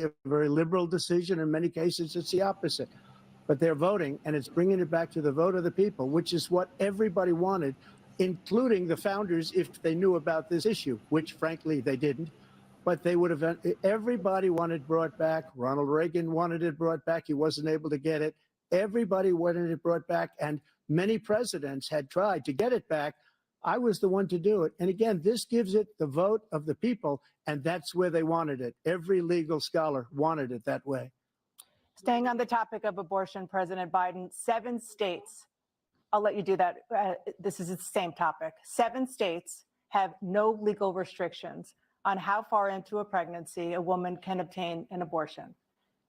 a very liberal decision. In many cases, it's the opposite. But they're voting, and it's bringing it back to the vote of the people, which is what everybody wanted, including the founders, if they knew about this issue, which, frankly, they didn't. But they would have, everybody wanted brought back. Ronald Reagan wanted it brought back. He wasn't able to get it. Everybody wanted it brought back, and many presidents had tried to get it back. I was the one to do it. And again, this gives it the vote of the people, and that's where they wanted it. Every legal scholar wanted it that way. Staying on the topic of abortion, President Biden, 7 states, I'll let you do that. This is the same topic. 7 states have no legal restrictions on how far into a pregnancy a woman can obtain an abortion.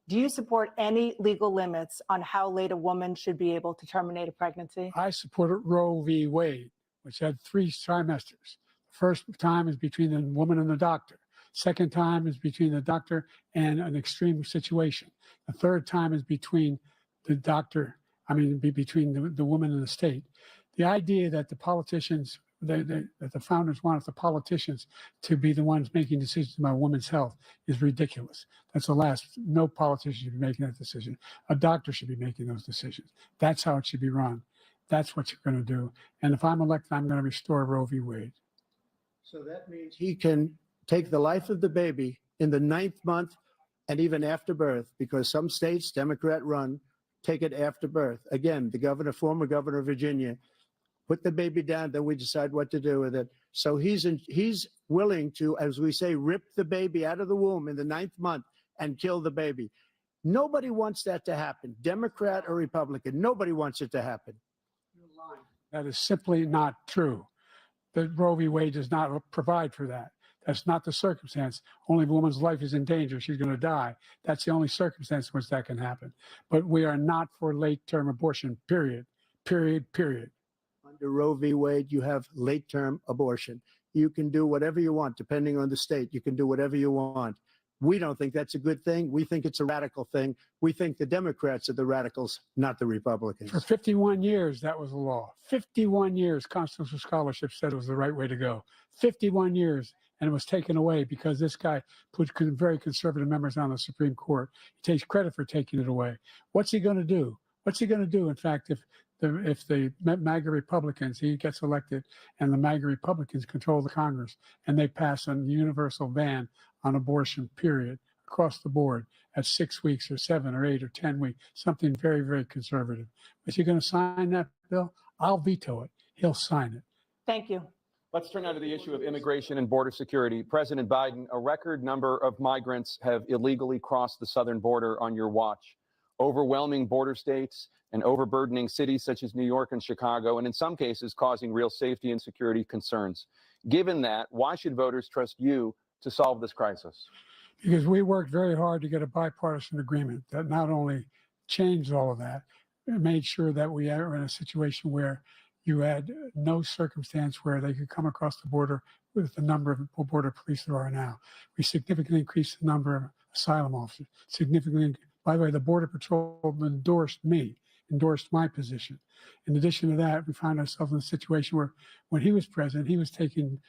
Do you support any legal limits on how late a woman should be able to terminate a pregnancy? I supported Roe v. Wade, which had 3 trimesters. The first time is between the woman and the doctor. Second time is between the doctor and an extreme situation. The third time is between the doctor, between the woman and the state. The idea that the politicians, that the founders wanted the politicians to be the ones making decisions about women's health is ridiculous. That's the last. No politician should be making that decision. A doctor should be making those decisions. That's how it should be run. That's what you're going to do. And if I'm elected, I'm going to restore Roe v. Wade. So that means he can take the life of the baby in the 9th month and even after birth, because some states, Democrat run, take it after birth. Again, the former governor of Virginia, put the baby down, then we decide what to do with it. So he's willing to, as we say, rip the baby out of the womb in the 9th month and kill the baby. Nobody wants that to happen, Democrat or Republican. Nobody wants it to happen. That is simply not true. The Roe v. Wade does not provide for that. That's not the circumstance. Only if a woman's life is in danger, she's going to die. That's the only circumstance in which that can happen. But we are not for late-term abortion, period, period, period. Under Roe v. Wade, you have late-term abortion. You can do whatever you want, depending on the state. You can do whatever you want. We don't think that's a good thing. We think it's a radical thing. We think the Democrats are the radicals, not the Republicans. For 51 years, that was the law. 51 years, constitutional scholarship said it was the right way to go. 51 years. And it was taken away because this guy put very conservative members on the Supreme Court. He takes credit for taking it away. What's he going to do? What's he going to do, in fact, if the MAGA Republicans, he gets elected, and the MAGA Republicans control the Congress, and they pass a universal ban on abortion, period, across the board at 6 weeks or 7 or 8 or 10 weeks, something very, very conservative. Is he going to sign that bill? I'll veto it. He'll sign it. Thank you. Let's turn now to the issue of immigration and border security. President Biden, a record number of migrants have illegally crossed the southern border on your watch. Overwhelming border states and overburdening cities such as New York and Chicago, and in some cases causing real safety and security concerns. Given that, why should voters trust you to solve this crisis? Because we worked very hard to get a bipartisan agreement that not only changed all of that, it made sure that we are in a situation where you had no circumstance where they could come across the border with the number of border police there are now. We significantly increased the number of asylum officers. Significantly, by the way, the Border Patrol endorsed my position. In addition to that, we found ourselves in a situation where when he was president, he was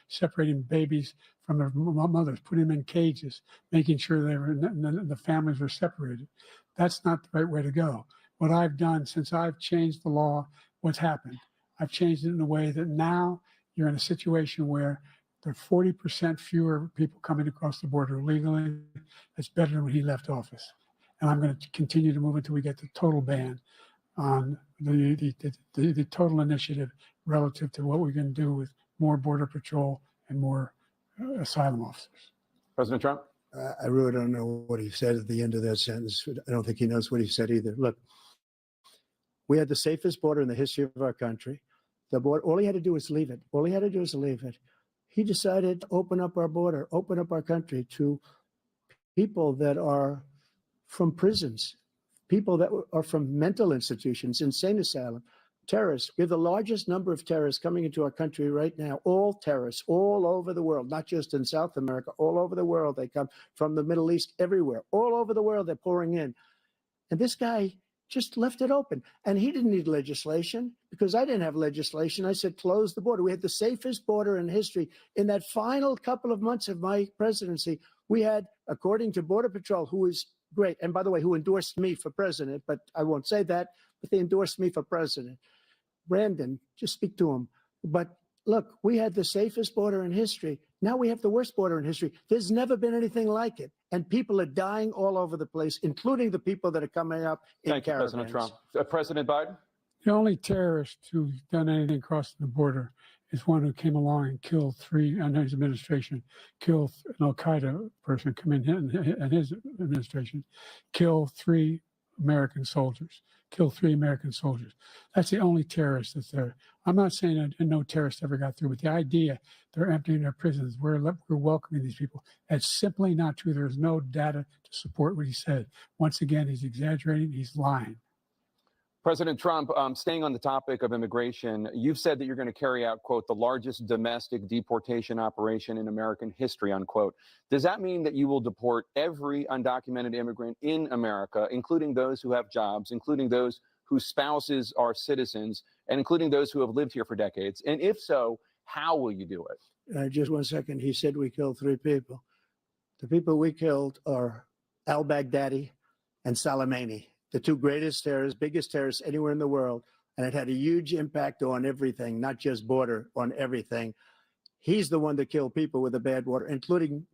separating babies from their mothers, putting them in cages, making sure the families were separated. That's not the right way to go. What I've done since I've changed the law, what's happened? I've changed it in a way that now you're in a situation where there are 40% fewer people coming across the border legally. That's better than when he left office. And I'm going to continue to move until we get the total ban on the total initiative relative to what we're going to do with more Border Patrol and more asylum officers. President Trump? I really don't know what he said at the end of that sentence. I don't think he knows what he said either. Look, we had the safest border in the history of our country. The border, all he had to do was leave it. All he had to do was leave it. He decided to open up our border, open up our country to people that are from prisons, people that are from mental institutions, insane asylum, terrorists. We have the largest number of terrorists coming into our country right now, all terrorists, all over the world, not just in South America, all over the world. They come from the Middle East, everywhere, all over the world, they're pouring in. And this guy just left it open. And he didn't need legislation because I didn't have legislation. I said, close the border. We had the safest border in history. In that final couple of months of my presidency, We had, according to Border Patrol, who is great, and by the way, who endorsed me for president, but I won't say that, but they endorsed me for president. Brandon, just speak to him. But look, we had the safest border in history. Now we have the worst border in history. There's never been anything like it. And people are dying all over the place, including the people that are coming up in Thank you, caravans. President Trump. President Biden? The only terrorist who's done anything crossing the border is one who came along and killed three, under his administration, killed an Al-Qaeda person come in his administration, killed three American soldiers. That's the only terrorist that's there. I'm not saying that no terrorist ever got through, but the idea they're emptying their prisons, we're welcoming these people, that's simply not true. There's no data to support what he said. Once again, he's exaggerating, he's lying. President Trump, staying on the topic of immigration, you've said that you're going to carry out, quote, the largest domestic deportation operation in American history, unquote. Does that mean that you will deport every undocumented immigrant in America, including those who have jobs, including those whose spouses are citizens, and including those who have lived here for decades? And if so, how will you do it? Just 1 second. He said we killed 3 people. The people we killed are al-Baghdadi and Soleimani, the 2 greatest terrorists, biggest terrorists anywhere in the world. And it had a huge impact on everything, not just border, on everything. He's the one that killed people with the bad water, including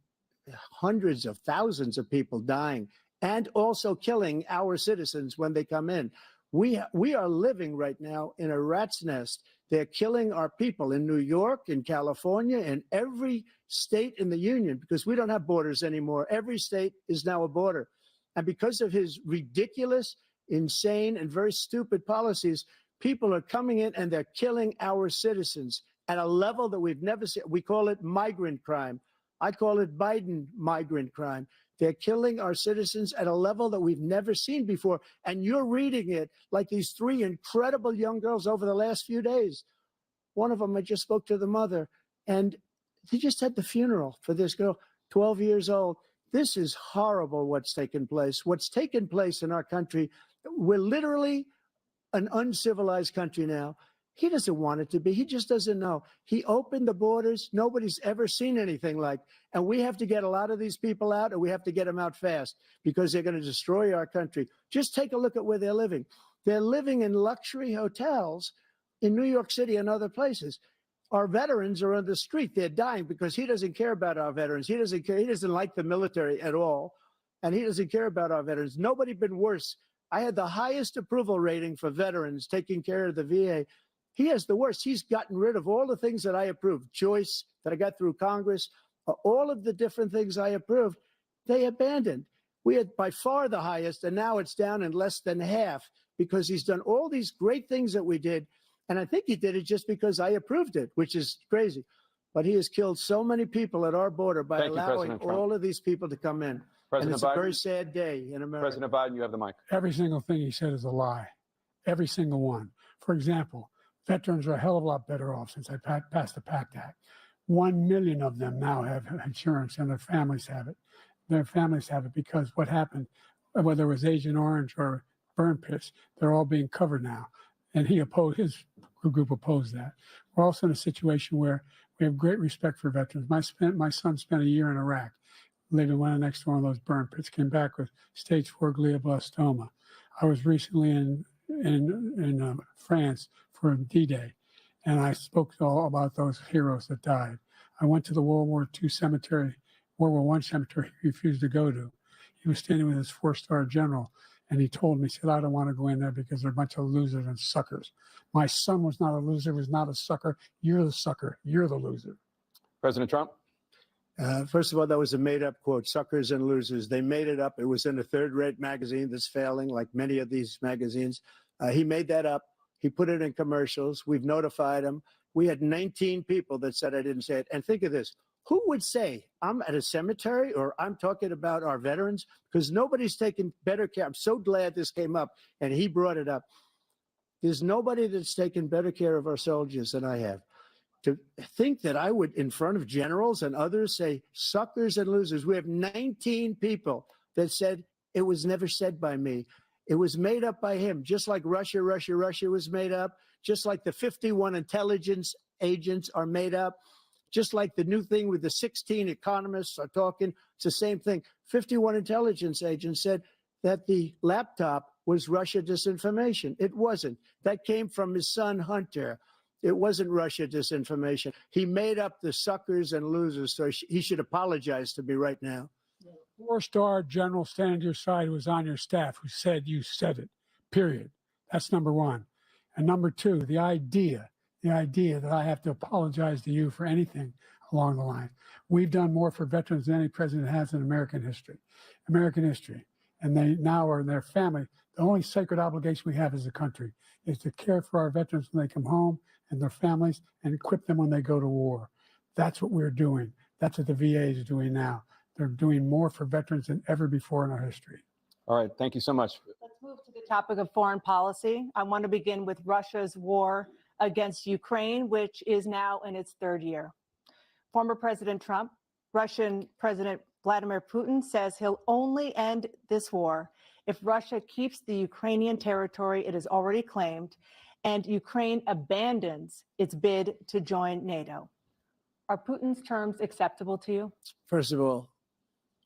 hundreds of thousands of people dying and also killing our citizens when they come in. We are living right now in a rat's nest. They're killing our people in New York, in California, in every state in the union, because we don't have borders anymore. Every state is now a border. And because of his ridiculous, insane, and very stupid policies, people are coming in and they're killing our citizens at a level that we've never seen. We call it migrant crime. I call it Biden migrant crime. They're killing our citizens at a level that we've never seen before. And you're reading it like these 3 incredible young girls over the last few days. One of them, I just spoke to the mother, and he just had the funeral for this girl, 12 years old. This is horrible what's taken place. What's taken place in our country, we're literally an uncivilized country now. He doesn't want it to be. He just doesn't know. He opened the borders. Nobody's ever seen anything like. And we have to get a lot of these people out, and we have to get them out fast, because they're going to destroy our country. Just take a look at where they're living. They're living in luxury hotels in New York City and other places. Our veterans are on the street. They're dying because he doesn't care about our veterans. He doesn't care. He doesn't like the military at all. And he doesn't care about our veterans. Nobody been worse. I had the highest approval rating for veterans taking care of the VA. He has the worst. He's gotten rid of all the things that I approved. Choice that I got through Congress, all of the different things I approved, they abandoned. We had by far the highest, and now it's down in less than half, because he's done all these great things that we did. And I think he did it just because I approved it, which is crazy. But he has killed so many people at our border by allowing all of these people to come in. And it's a very sad day in America. President Biden, you have the mic. Every single thing he said is a lie. Every single one. For example, veterans are a hell of a lot better off since I passed the PACT Act. 1 million of them now have insurance, and their families have it. Their families have it because what happened, whether it was Agent Orange or burn pits, they're all being covered now. And his group opposed that. We're also in a situation where we have great respect for veterans. My son spent a year in Iraq, living right next to one of those burn pits, came back with stage 4 glioblastoma. I was recently in France for D-Day, and I spoke all about those heroes that died. I went to the World War I cemetery he refused to go to. He was standing with his 4-star general, and he told me, he said, I don't want to go in there because they're a bunch of losers and suckers. My son was not a loser, was not a sucker. You're the sucker. You're the loser. President Trump? First of all, that was a made-up quote, suckers and losers. They made it up. It was in a third-rate magazine that's failing, like many of these magazines. He made that up. He put it in commercials. We've notified him. We had 19 people that said I didn't say it. And think of this. Who would say I'm at a cemetery or I'm talking about our veterans? Because nobody's taken better care. I'm so glad this came up and he brought it up. There's nobody that's taken better care of our soldiers than I have. To think that I would, in front of generals and others, say suckers and losers. We have 19 people that said it was never said by me. It was made up by him, just like Russia was made up, just like the 51 intelligence agents are made up, just like the new thing with the 16 economists are talking. It's the same thing. 51 intelligence agents said that the laptop was Russia disinformation. It wasn't. That came from his son, Hunter. It wasn't Russia disinformation. He made up the suckers and losers, so he should apologize to me right now. 4-star general standing to your side who was on your staff who said you said it, period. That's number one. And number two, the idea that I have to apologize to you for anything along the line. We've done more for veterans than any president has in American history. And they now are in their family. The only sacred obligation we have as a country is to care for our veterans when they come home and their families and equip them when they go to war. That's what we're doing. That's what the VA is doing now. They're doing more for veterans than ever before in our history. All right, thank you so much. Let's move to the topic of foreign policy. I want to begin with Russia's war against Ukraine, which is now in its third year. Former President Trump, Russian President Vladimir Putin says he'll only end this war if Russia keeps the Ukrainian territory it has already claimed and Ukraine abandons its bid to join NATO. Are Putin's terms acceptable to you? First of all,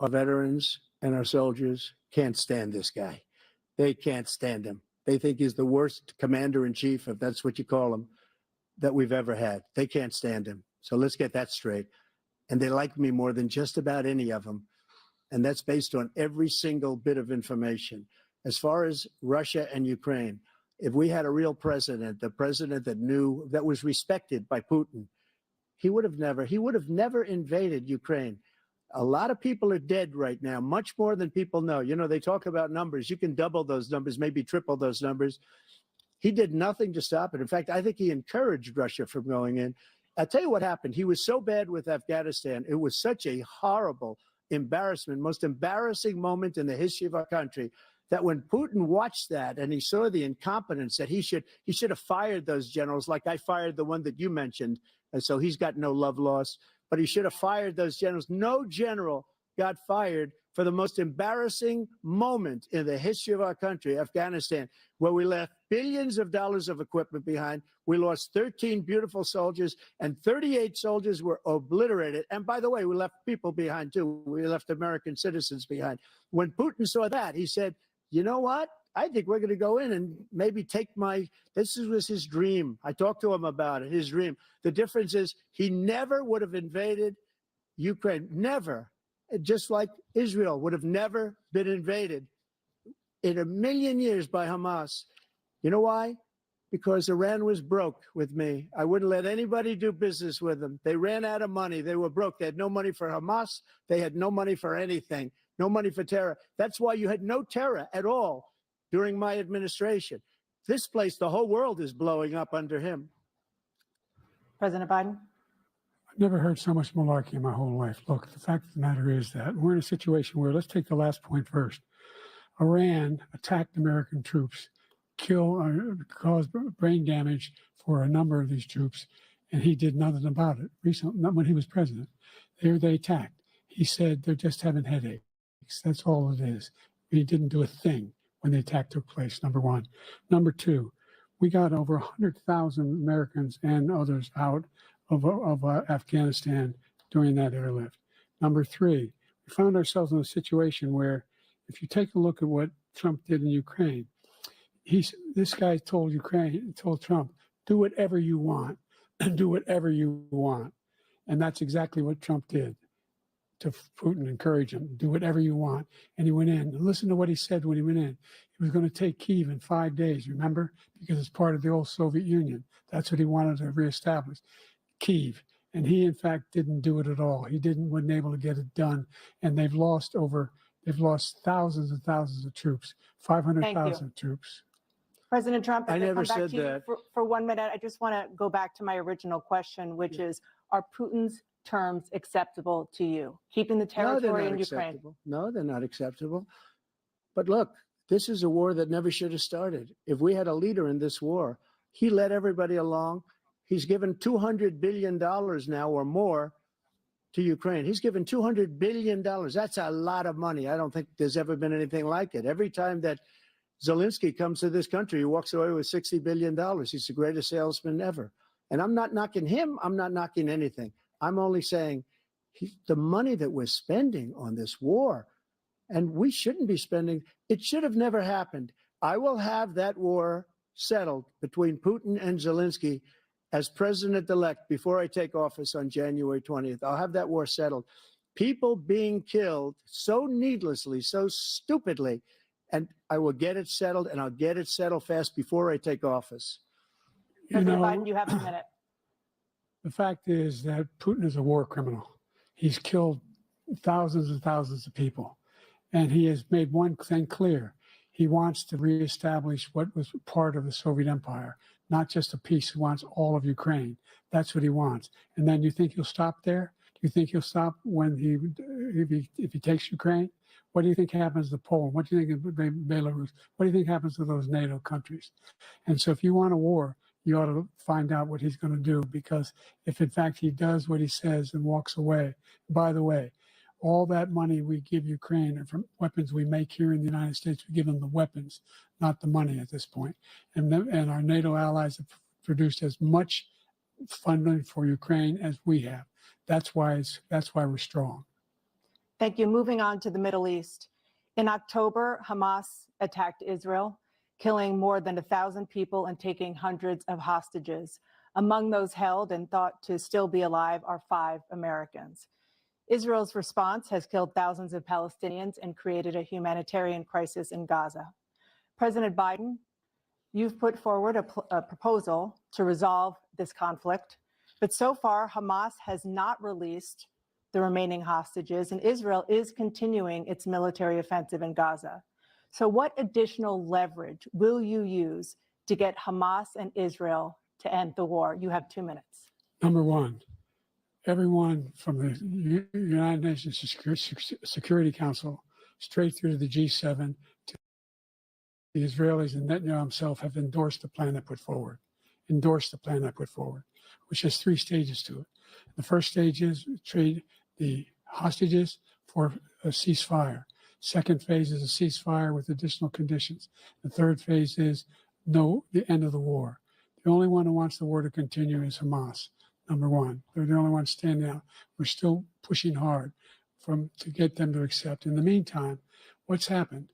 our veterans and our soldiers can't stand this guy. They can't stand him. They think he's the worst commander-in-chief, if that's what you call him, that we've ever had. They can't stand him. So let's get that straight. And they like me more than just about any of them. And that's based on every single bit of information. As far as Russia and Ukraine, if we had a real president, the president that knew, that was respected by Putin, he would have never invaded Ukraine. A lot of people are dead right now, much more than people know. You know, they talk about numbers. You can double those numbers, maybe triple those numbers. He did nothing to stop it. In fact, I think he encouraged Russia from going in. I'll tell you what happened. He was so bad with Afghanistan. It was such a horrible embarrassment, most embarrassing moment in the history of our country, that when Putin watched that and he saw the incompetence, that he should have fired those generals, like I fired the one that you mentioned. And so he's got no love lost, but he should have fired those generals. No general got fired for the most embarrassing moment in the history of our country, Afghanistan, where we left billions of dollars of equipment behind. We lost 13 beautiful soldiers, and 38 soldiers were obliterated. And by the way, we left people behind too. We left American citizens behind. When Putin saw that, he said, you know what? I think we're going to go in and maybe take this was his dream. I talked to him about it, his dream. The difference is he never would have invaded Ukraine, never. Just like Israel would have never been invaded in a million years by Hamas. You know why? Because Iran was broke with me. I wouldn't let anybody do business with them. They ran out of money. They were broke. They had no money for Hamas. They had no money for anything, no money for terror. That's why you had no terror at all during my administration. This place, the whole world is blowing up under him. President Biden? I've never heard so much malarkey in my whole life. Look, the fact of the matter is that we're in a situation where, let's take the last point first. Iran attacked American troops, caused brain damage for a number of these troops, and he did nothing about it. Recently, not when he was president. They attacked. He said they're just having headaches. That's all it is. He didn't do a thing when the attack took place, number one. Number two, we got over 100,000 Americans and others out of Afghanistan during that airlift. Number three, we found ourselves in a situation where, if you take a look at what Trump did in Ukraine, this guy told Trump, do whatever you want, do whatever you want. And that's exactly what Trump did to Putin, encourage him, do whatever you want. And he went in. And listen to what he said when he went in. He was going to take Kyiv in 5 days, remember? Because it's part of the old Soviet Union. That's what he wanted to reestablish, Kyiv. And he, in fact, didn't do it at all. He wasn't able to get it done. And they've lost thousands and thousands of troops, 500,000 troops. President Trump, I never come back said to you that. For 1 minute, I just want to go back to my original question, which is, are Putin's terms acceptable to you? Keeping the territory in Ukraine? No, they're not acceptable. But look, this is a war that never should have started. If we had a leader in this war, he led everybody along. He's given $200 billion now or more to Ukraine. He's given $200 billion. That's a lot of money. I don't think there's ever been anything like it. Every time that Zelensky comes to this country, he walks away with $60 billion. He's the greatest salesman ever. And I'm not knocking him. I'm not knocking anything. I'm only saying the money that we're spending on this war, and we shouldn't be spending, it should have never happened. I will have that war settled between Putin and Zelensky as president-elect before I take office on January 20th. I'll have that war settled. People being killed so needlessly, so stupidly, and I will get it settled, and I'll get it settled fast before I take office. President Biden, you have a minute. The fact is that Putin is a war criminal. He's killed thousands and thousands of people. And he has made one thing clear. He wants to reestablish what was part of the Soviet Empire, not just a piece. He wants all of Ukraine. That's what he wants. And then you think he'll stop there? Do you think he'll stop when if he takes Ukraine? What do you think happens to Poland? What do you think of Belarus? What do you think happens to those NATO countries? And so if you want a war, you ought to find out what he's going to do, because if in fact he does what he says and walks away, by the way, all that money we give Ukraine are from weapons we make here in the United States. We give them the weapons, not the money at this point. And our NATO allies have produced as much funding for Ukraine as we have. That's why we're strong. Thank you. Moving on to the Middle East. In October, Hamas attacked Israel, killing more than 1,000 people and taking hundreds of hostages. Among those held and thought to still be alive are 5 Americans. Israel's response has killed thousands of Palestinians and created a humanitarian crisis in Gaza. President Biden, you've put forward a proposal to resolve this conflict, but so far Hamas has not released the remaining hostages, and Israel is continuing its military offensive in Gaza. So what additional leverage will you use to get Hamas and Israel to end the war? You have 2 minutes. Number one, everyone from the United Nations Security Council straight through to the G7 to the Israelis and Netanyahu himself have endorsed the plan I put forward, which has 3 stages to it. The first stage is trade the hostages for a ceasefire. Second phase is a ceasefire with additional conditions. The third phase is the end of the war. The only one who wants the war to continue is Hamas. Number one, they're the only ones standing out. We're still pushing hard to get them to accept. In the meantime, what's happened?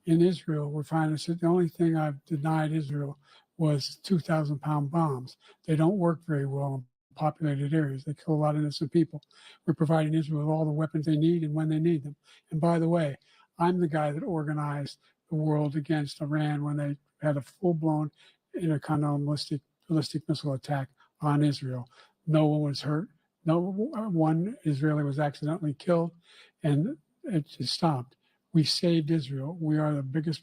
In Israel, we're finding that the only thing I've denied Israel was 2,000-pound bombs. They don't work very well in populated areas. They kill a lot of innocent people. We're providing Israel with all the weapons they need and when they need them. And by the way, I'm the guy that organized the world against Iran when they had a full-blown intercontinental ballistic missile attack on Israel. No one was hurt. No one Israeli was accidentally killed, and it just stopped. We saved Israel. We are the biggest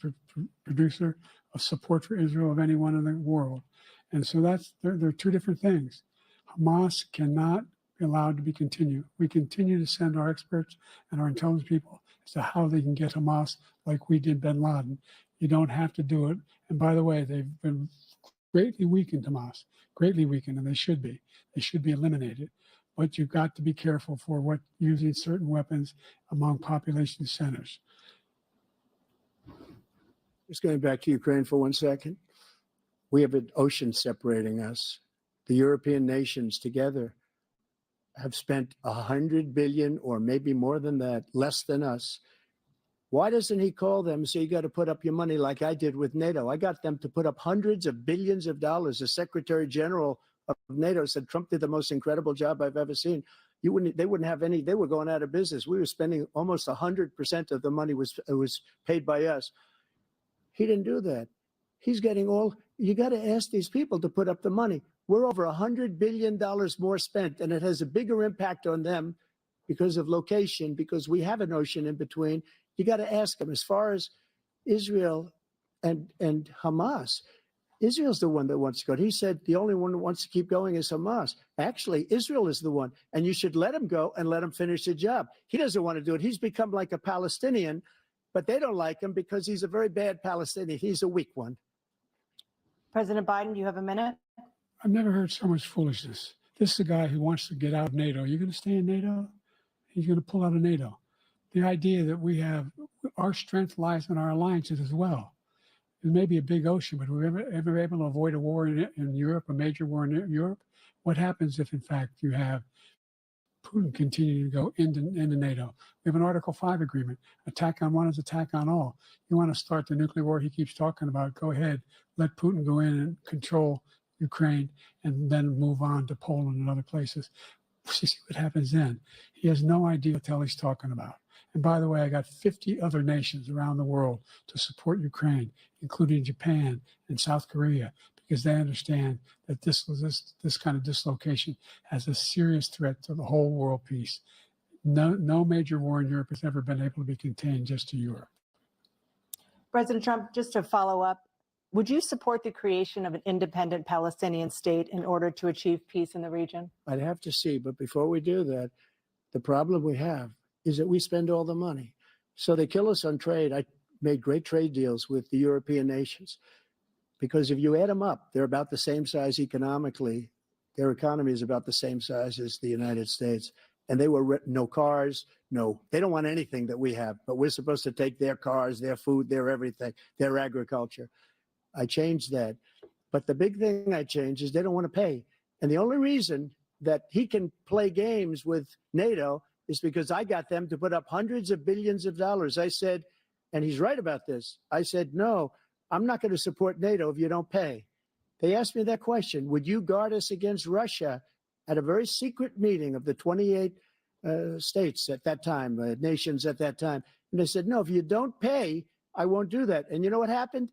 producer of support for Israel of anyone in the world. And so there are 2 different things. Hamas cannot be allowed to be continued. We continue to send our experts and our intelligence people as to how they can get Hamas like we did bin Laden. You don't have to do it. And by the way, they've been greatly weakened, Hamas, greatly weakened, and they should be. They should be eliminated. But you've got to be careful for using certain weapons among population centers. Just going back to Ukraine for 1 second. We have an ocean separating us. The European nations together have spent 100 billion, or maybe more than that, less than us. Why doesn't he call them and say, you got to put up your money like I did with NATO? I got them to put up hundreds of billions of dollars. The Secretary General of NATO said Trump did the most incredible job I've ever seen. They wouldn't have any, they were going out of business. We were spending almost 100% of the money was paid by us. He didn't do that. He's getting you got to ask these people to put up the money. We're over $100 billion more spent, and it has a bigger impact on them because of location, because we have an ocean in between. You got to ask them. As far as Israel and Hamas, Israel's the one that wants to go. He said the only one that wants to keep going is Hamas. Actually, Israel is the one, and you should let him go and let him finish the job. He doesn't want to do it. He's become like a Palestinian, but they don't like him because he's a very bad Palestinian. He's a weak one. President Biden, you have a minute. I've never heard so much foolishness. This is a guy who wants to get out of NATO. You're going to stay in NATO? He's going to pull out of NATO. The idea that our strength lies in our alliances as well. It may be a big ocean, but we're ever able to avoid a war in Europe, a major war in Europe? What happens if, in fact, you have Putin continuing to go into NATO. We have an Article 5 agreement. Attack on one is attack on all. You want to start the nuclear war he keeps talking about, go ahead. Let Putin go in and control Ukraine and then move on to Poland and other places. See what happens then. He has no idea what the hell he's talking about. And by the way, I got 50 other nations around the world to support Ukraine, including Japan and South Korea, because they understand that this kind of dislocation has a serious threat to the whole world peace. No major war in Europe has ever been able to be contained just to Europe. President Trump, just to follow up, would you support the creation of an independent Palestinian state in order to achieve peace in the region? I'd have to see, but before we do that, the problem we have is that we spend all the money. So they kill us on trade. I made great trade deals with the European nations because if you add them up, they're about the same size economically. Their economy is about the same size as the United States. And they were no cars, they don't want anything that we have, but we're supposed to take their cars, their food, their everything, their agriculture. I changed that. But the big thing I changed is they don't want to pay. And the only reason that he can play games with NATO is because I got them to put up hundreds of billions of dollars. I said, and he's right about this, I said, no, I'm not going to support NATO if you don't pay. They asked me that question, would you guard us against Russia at a very secret meeting of the 28 states at that time, nations at that time? And they said, no, if you don't pay, I won't do that. And you know what happened?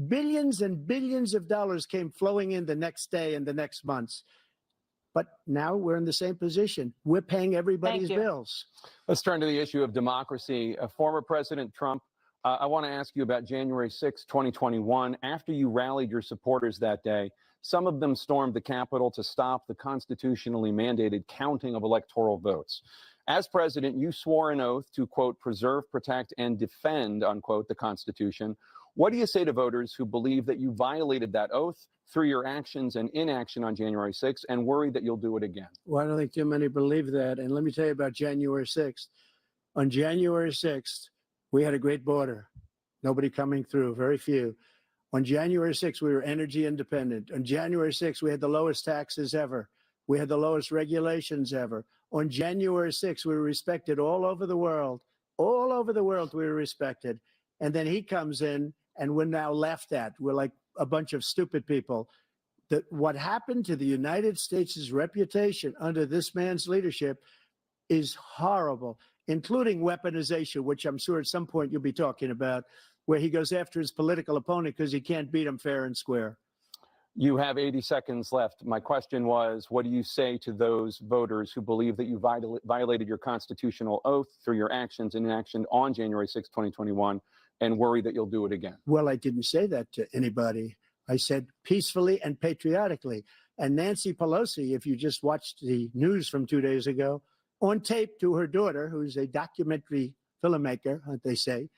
Billions and billions of dollars came flowing in the next day and the next months. But now we're in the same position. We're paying everybody's bills. Let's turn to the issue of democracy. Former President Trump, I want to ask you about January 6, 2021. After you rallied your supporters that day, some of them stormed the Capitol to stop the constitutionally mandated counting of electoral votes. As president, you swore an oath to, quote, preserve, protect, and defend, unquote, the Constitution. What do you say to voters who believe that you violated that oath through your actions and inaction on January 6th and worry that you'll do it again? Well, I don't think too many believe that. And let me tell you about January 6th. On January 6th, we had a great border. Nobody coming through, very few. On January 6th, we were energy independent. On January 6th, we had the lowest taxes ever. We had the lowest regulations ever. On January 6th, we were respected all over the world. All over the world, we were respected. And then he comes in, and we're now laughed at. We're like a bunch of stupid people. What happened to the United States' reputation under this man's leadership is horrible, including weaponization, which I'm sure at some point you'll be talking about, where he goes after his political opponent because he can't beat him fair and square. You have 80 seconds left. My question was, what do you say to those voters who believe that you violated your constitutional oath through your actions and inaction on January 6, 2021, and worry that you'll do it again? Well, I didn't say that to anybody. I said peacefully and patriotically. And Nancy Pelosi, if you just watched the news from 2 days ago, on tape to her daughter, who's a documentary filmmaker, they say,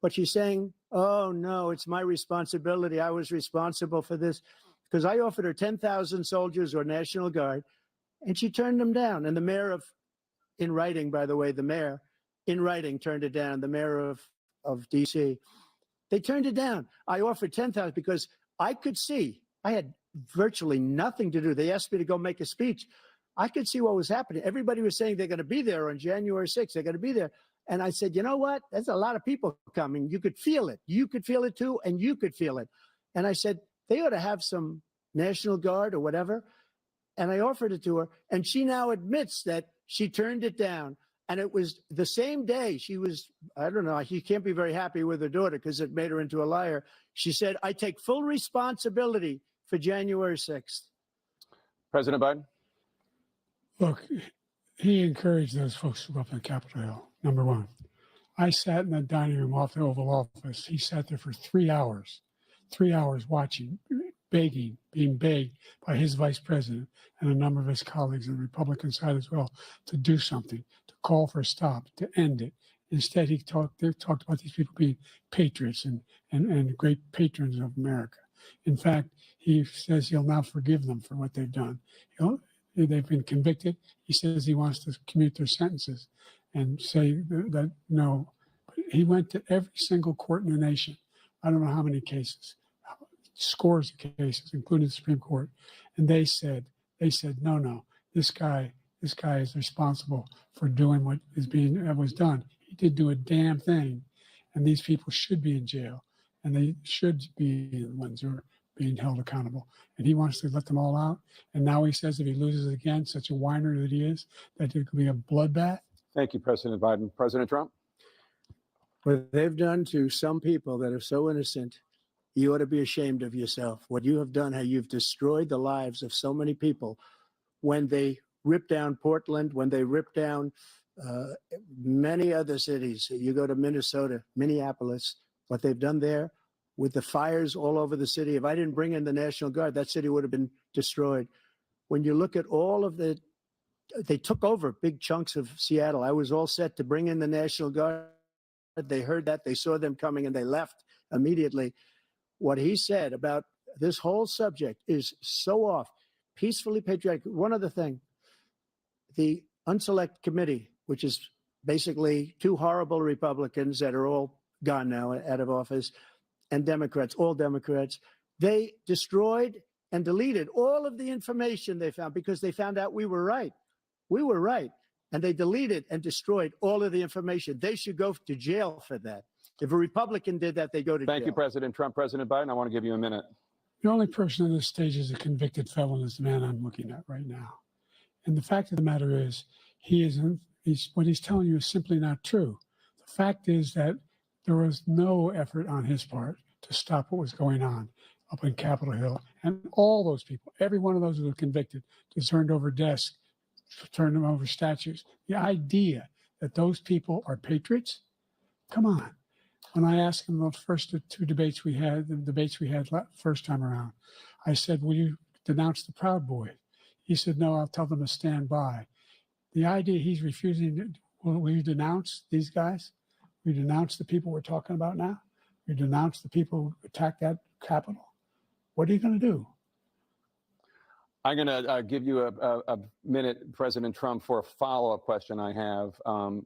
but she's saying, oh, no, it's my responsibility. I was responsible for this because I offered her 10,000 soldiers or National Guard, and she turned them down. And the mayor in writing, by the way, the mayor in writing turned it down, the mayor of D.C. They turned it down. I offered 10,000 because I could see, I had virtually nothing to do. They asked me to go make a speech. I could see what was happening. Everybody was saying they're going to be there on January 6th. They're going to be there. And I said, you know what? There's a lot of people coming. You could feel it. You could feel it too, and you could feel it. And I said, they ought to have some National Guard or whatever. And I offered it to her. And she now admits that she turned it down. And it was the same day she was, I don't know, she can't be very happy with her daughter because it made her into a liar. She said, I take full responsibility for January 6th. President Biden? Look, he encouraged those folks to go up on Capitol Hill, number one. I sat in the dining room off the Oval Office. He sat there for 3 hours watching, begging, being begged by his vice president and a number of his colleagues on the Republican side as well to do something, to call for a stop, to end it. Instead, they talked about these people being patriots and great patrons of America. In fact, he says he'll now forgive them for what they've done. They've been convicted. He says he wants to commute their sentences and say that no. But he went to every single court in the nation. I don't know how many cases, scores of cases, including the Supreme Court. And they said, no, this guy this guy is responsible for doing what was done. He did do a damn thing, and these people should be in jail, and they should be the ones who are being held accountable. And he wants to let them all out. And now he says if he loses again, such a whiner that he is, that it could be a bloodbath. Thank you, President Biden. President Trump? What they've done to some people that are so innocent, you ought to be ashamed of yourself. What you have done, how you've destroyed the lives of so many people when they ripped down Portland, when they ripped down many other cities. You go to Minnesota, Minneapolis, what they've done there with the fires all over the city. If I didn't bring in the National Guard, that city would have been destroyed. When you look at all of they took over big chunks of Seattle. I was all set to bring in the National Guard. They heard that, they saw them coming, and they left immediately. What he said about this whole subject is so off. Peacefully patriotic. One other thing, the Unselect Committee, which is basically two horrible Republicans that are all gone now, out of office, and Democrats, all Democrats, they destroyed and deleted all of the information they found because they found out we were right. We were right. And they deleted and destroyed all of the information. They should go to jail for that. If a Republican did that, they go to jail. Thank you, President Trump. President Biden, I want to give you a minute. The only person on this stage is a convicted felon is the man I'm looking at right now. And the fact of the matter is, what he's telling you is simply not true. The fact is that there was no effort on his part to stop what was going on up in Capitol Hill. And all those people, every one of those who were convicted, just turned over desks, turned them over statues. The idea that those people are patriots, come on. When I asked him the first two debates we had, first time around, I said, will you denounce the Proud Boys? He said, no, I'll tell them to stand by. The idea he's refusing, will you denounce these guys? Will you denounce the people we're talking about now? Will you denounce the people who attacked that Capitol? What are you going to do? I'm going to give you a minute, President Trump, for a follow-up question I have.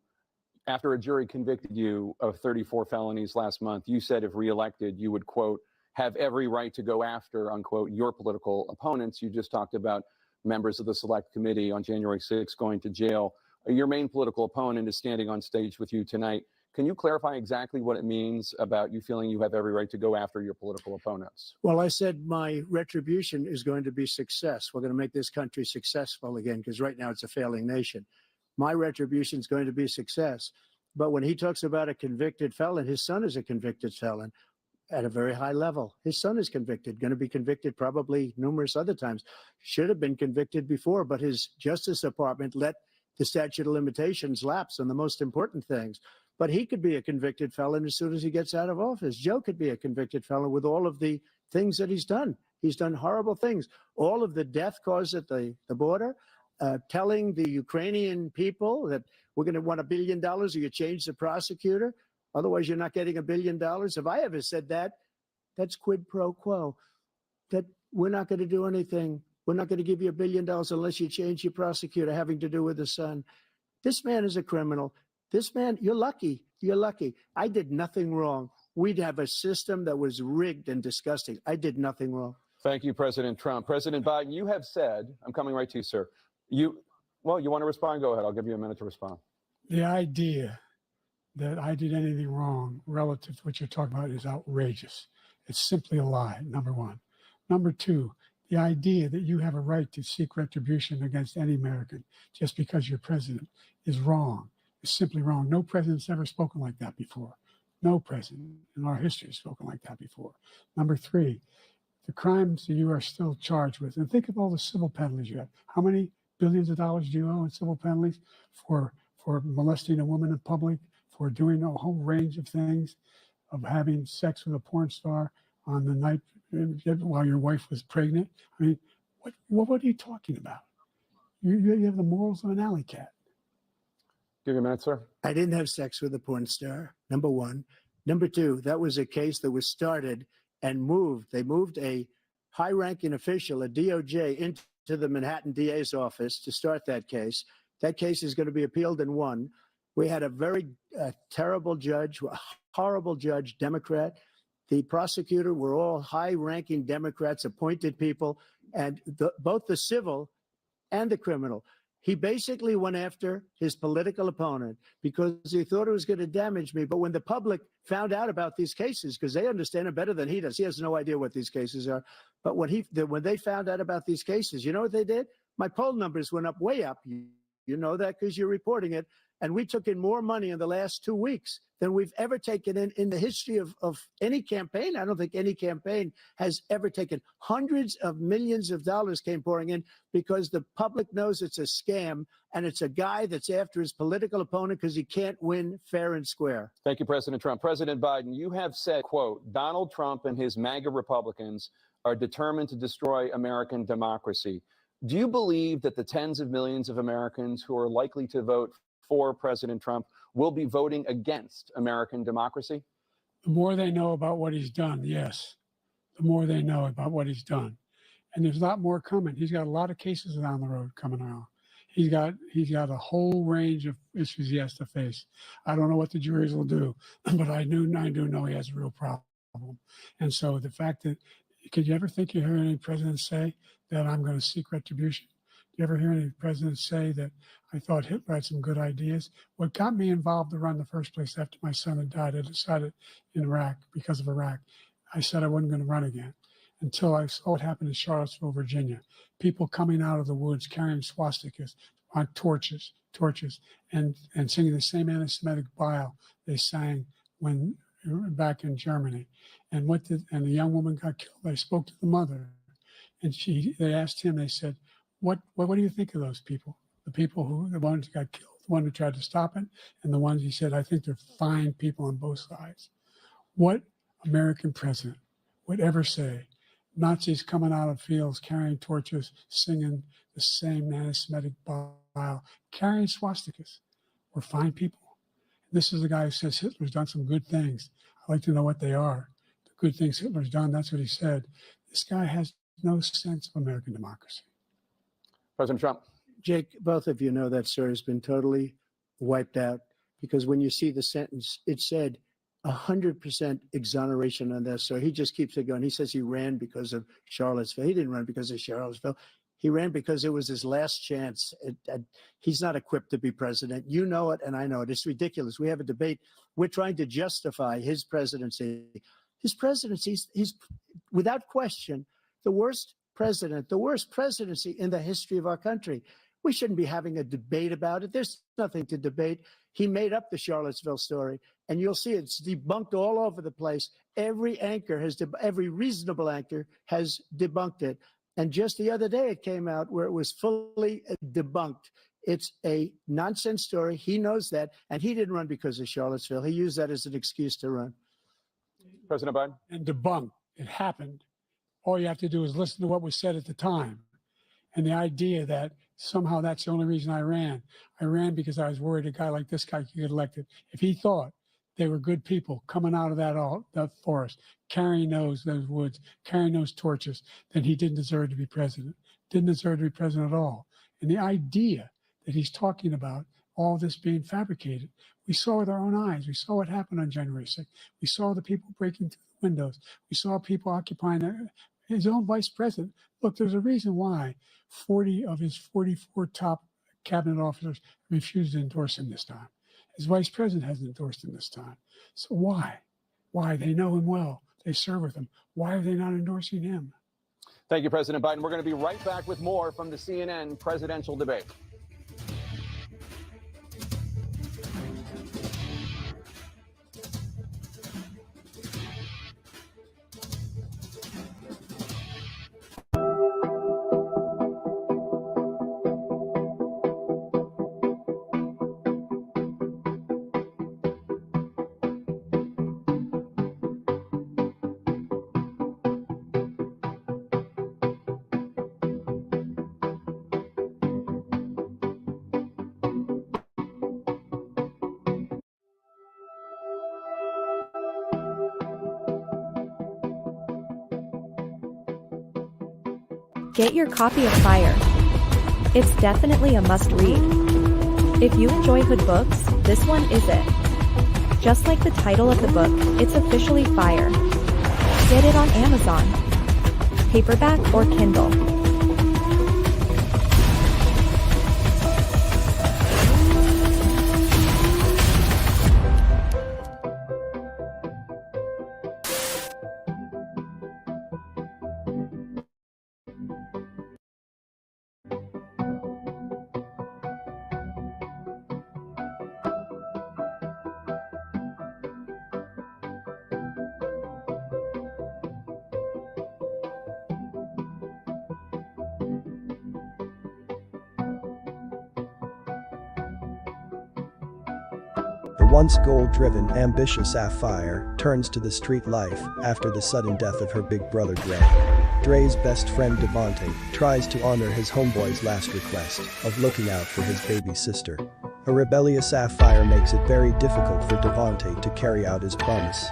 After a jury convicted you of 34 felonies last month, you said if reelected, you would, quote, have every right to go after, unquote, your political opponents. You just talked about members of the Select Committee on January 6th going to jail. Your main political opponent is standing on stage with you tonight. Can you clarify exactly what it means about you feeling you have every right to go after your political opponents? Well, I said my retribution is going to be success. We're going to make this country successful again, because right now it's a failing nation. My retribution is going to be success. But when he talks about a convicted felon, his son is a convicted felon at a very high level. His son is convicted, going to be convicted probably numerous other times. Should have been convicted before, but his Justice Department let the statute of limitations lapse on the most important things. But he could be a convicted felon as soon as he gets out of office. Joe could be a convicted felon with all of the things that he's done. He's done horrible things. All of the death caused at the border, telling the Ukrainian people that we're going to want $1 billion or you change the prosecutor. Otherwise, you're not getting $1 billion. If I ever said that, that's quid pro quo. That we're not going to do anything. We're not going to give you $1 billion unless you change your prosecutor having to do with the son. This man is a criminal. This man, you're lucky. You're lucky. I did nothing wrong. We'd have a system that was rigged and disgusting. I did nothing wrong. Thank you, President Trump. President Biden, you have said, I'm coming right to you, sir. You want to respond? Go ahead. I'll give you a minute to respond. The idea that I did anything wrong relative to what you're talking about is outrageous. It's simply a lie, number one. Number two, the idea that you have a right to seek retribution against any American just because you're president is wrong. It's simply wrong. No president's ever spoken like that before. No president in our history has spoken like that before. Number three, the crimes that you are still charged with, and think of all the civil penalties you have. How many billions of dollars do you owe in civil penalties for molesting a woman in public, for doing a whole range of things, of having sex with a porn star on the night while your wife was pregnant? I mean, what are you talking about? You have the morals of an alley cat. Give you a minute, sir. I didn't have sex with a porn star, number one. Number two, that was a case that was started and moved. They moved a high-ranking official, a DOJ, into the Manhattan DA's office to start that case. That case is going to be appealed and won. We had a very terrible judge, a horrible judge, Democrat. The prosecutor were all high-ranking Democrats, appointed people, and both the civil and the criminal. He basically went after his political opponent because he thought it was going to damage me. But when the public found out about these cases, because they understand it better than he does, he has no idea what these cases are. But when they found out about these cases, you know what they did? My poll numbers went up, way up. You know that because you're reporting it. And we took in more money in the last 2 weeks than we've ever taken in the history of any campaign. I don't think any campaign has ever taken. Hundreds of millions of dollars came pouring in because the public knows it's a scam and it's a guy that's after his political opponent because he can't win fair and square. Thank you, President Trump. President Biden, you have said, quote, Donald Trump and his MAGA Republicans are determined to destroy American democracy. Do you believe that the tens of millions of Americans who are likely to vote for President Trump will be voting against American democracy? The more they know about what he's done, yes. The more they know about what he's done. And there's a lot more coming. He's got a lot of cases down the road coming out. He's got a whole range of issues he has to face. I don't know what the juries will do, but I do know he has a real problem. And so the fact that, could you ever think you hear any president say that I'm going to seek retribution? Do you ever hear any presidents say that I thought Hitler had some good ideas? What got me involved to run in the first place after my son had died, I decided in Iraq, because of Iraq, I said I wasn't going to run again until I saw what happened in Charlottesville, Virginia. People coming out of the woods carrying swastikas on torches, and singing the same anti-Semitic bile they sang when back in Germany. And the young woman got killed. I spoke to the mother, and they asked him, they said, What do you think of those people? The ones who got killed, the one who tried to stop it, and the ones he said, I think they're fine people on both sides. What American president would ever say, Nazis coming out of fields, carrying torches, singing the same anti-Semitic bile, carrying swastikas, were fine people? This is the guy who says Hitler's done some good things. I'd like to know what they are. The good things Hitler's done, that's what he said. This guy has no sense of American democracy. President Trump. Jake, both of you know that story has been totally wiped out because when you see the sentence, it said 100% exoneration on that. So he just keeps it going. He says he ran because of Charlottesville. He didn't run because of Charlottesville. He ran because it was his last chance. He's not equipped to be president. You know it, and I know it. It's ridiculous. We have a debate. We're trying to justify his presidency. His presidency, he's without question the worst president, the worst presidency in the history of our country. We shouldn't be having a debate about it. There's nothing to debate. He made up the Charlottesville story, and you'll see it's debunked all over the place. Every reasonable anchor has debunked it. And just the other day, it came out where it was fully debunked. It's a nonsense story. He knows that, and he didn't run because of Charlottesville. He used that as an excuse to run. President Biden. And debunked. It happened. All you have to do is listen to what was said at the time. And the idea that somehow that's the only reason I ran because I was worried a guy like this guy could get elected. If he thought they were good people coming out of that forest, carrying those woods, carrying those torches, then he didn't deserve to be president. Didn't deserve to be president at all. And the idea that he's talking about all this being fabricated, we saw with our own eyes. We saw what happened on January 6th. We saw the people breaking through the windows. We saw people occupying his own vice president. Look, there's a reason why 40 of his 44 top cabinet officers refused to endorse him this time. His vice president hasn't endorsed him this time. So why? Why? They know him well. They serve with him. Why are they not endorsing him? Thank you, President Biden. We're going to be right back with more from the CNN presidential debate. Get your copy of Fire. It's definitely a must-read. If you enjoy hood books, this one is it. Just like the title of the book, it's officially Fire. Get it on Amazon, paperback or Kindle. The once goal-driven, ambitious Sapphire turns to the street life after the sudden death of her big brother Dre. Dre's best friend Devontae tries to honor his homeboy's last request of looking out for his baby sister. A rebellious Sapphire makes it very difficult for Devontae to carry out his promise.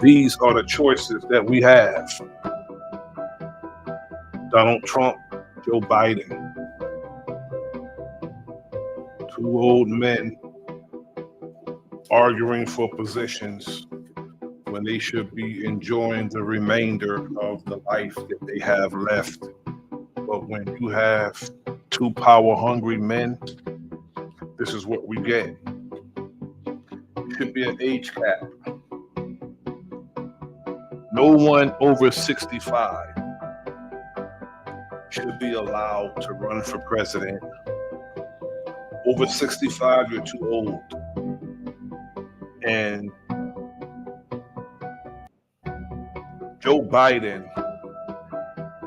These are the choices that we have. Donald Trump, Joe Biden. Two old men arguing for positions when they should be enjoying the remainder of the life that they have left. But when you have two power-hungry men, this is what we get. It should be an age cap. No one over 65 should be allowed to run for president. Over 65, you're too old. And Joe Biden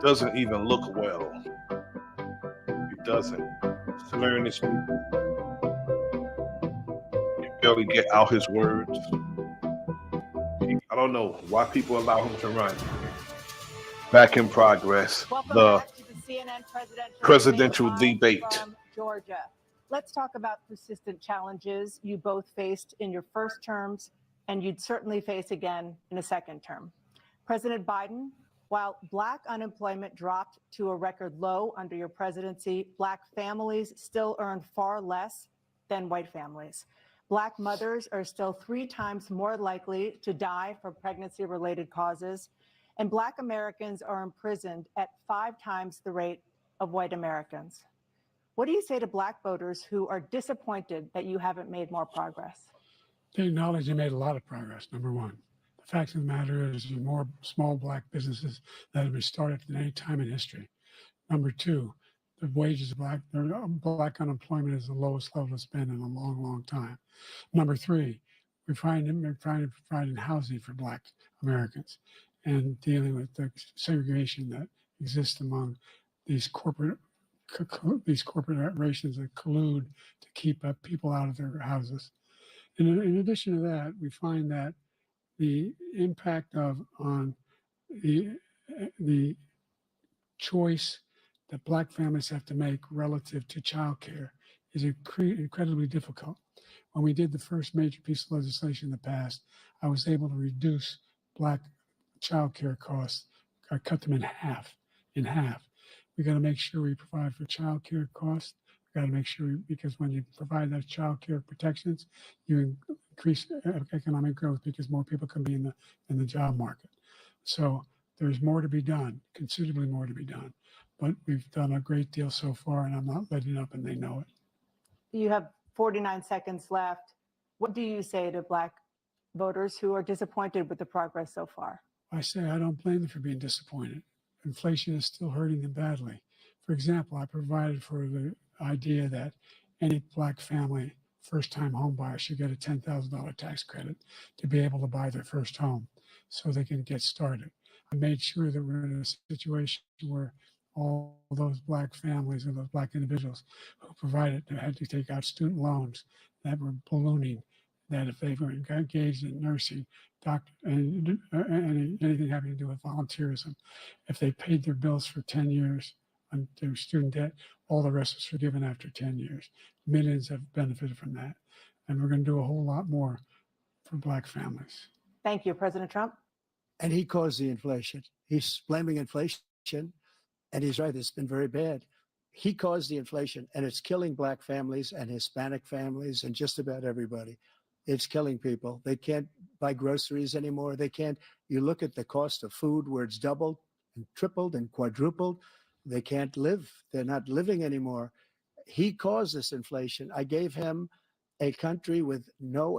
doesn't even look well. He doesn't. Slurring his speech. He barely get out his words. I don't know why people allow him to run. Back in progress. Welcome The back to the CNN presidential debate debate. from Georgia. Let's talk about persistent challenges you both faced in your first terms, and you'd certainly face again in a second term. President Biden, while Black unemployment dropped to a record low under your presidency, Black families still earn far less than white families. Black mothers are still 3 times more likely to die from pregnancy-related causes, and Black Americans are imprisoned at 5 times the rate of white Americans. What do you say to Black voters who are disappointed that you haven't made more progress? They acknowledge you made a lot of progress, number one. The fact of the matter is there are more small Black businesses that have been started than any time in history. Number two, the wages of Black unemployment is the lowest level it's been in a long, long time. Number three, we're trying to provide housing for Black Americans and dealing with the segregation that exists among these corporations that collude to keep people out of their houses. And in addition to that, we find that the impact on the choice that Black families have to make relative to childcare is incredibly difficult. When we did the first major piece of legislation in the past, I was able to reduce Black childcare costs. I cut them in half. We got to make sure we provide for childcare costs. We got to make sure because when you provide those childcare protections, you increase economic growth because more people can be in the job market. So there's more to be done, considerably more to be done. But we've done a great deal so far, and I'm not letting up, and they know it. You have 49 seconds left. What do you say to Black voters who are disappointed with the progress so far? I say I don't blame them for being disappointed. Inflation is still hurting them badly. For example, I provided for the idea that any Black family first-time home buyer should get a $10,000 tax credit to be able to buy their first home so they can get started. I made sure that we're in a situation where all those Black families and those Black individuals who provided had to take out student loans that were ballooning, that if they were engaged in nursing, doctor, and anything having to do with volunteerism, if they paid their bills for 10 years on their student debt, all the rest was forgiven after 10 years. Millions have benefited from that. And we're going to do a whole lot more for Black families. Thank you, President Trump. And he caused the inflation. He's blaming inflation And he's right, it's been very bad. He caused the inflation, and it's killing black families and Hispanic families and just about everybody. It's killing people. They can't buy groceries anymore. They can't. You look at the cost of food where it's doubled and tripled and quadrupled. They can't live. They're not living anymore. He caused this inflation. I gave him a country with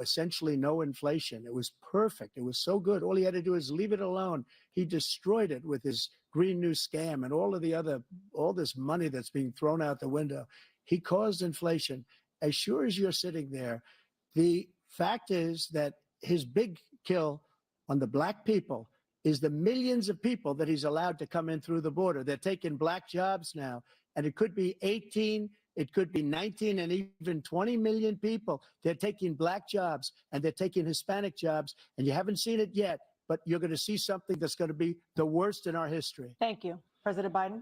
essentially no inflation. It was perfect. It was so good. All he had to do is leave it alone. He destroyed it with his Green New scam and all this money that's being thrown out the window. He caused inflation. As sure as you're sitting there, the fact is that his big kill on the black people is the millions of people that he's allowed to come in through the border. They're taking black jobs now, and it could be 18, it could be 19, and even 20 million people. They're taking black jobs, and they're taking Hispanic jobs, and you haven't seen it yet, but you're going to see something that's going to be the worst in our history. Thank you. President Biden?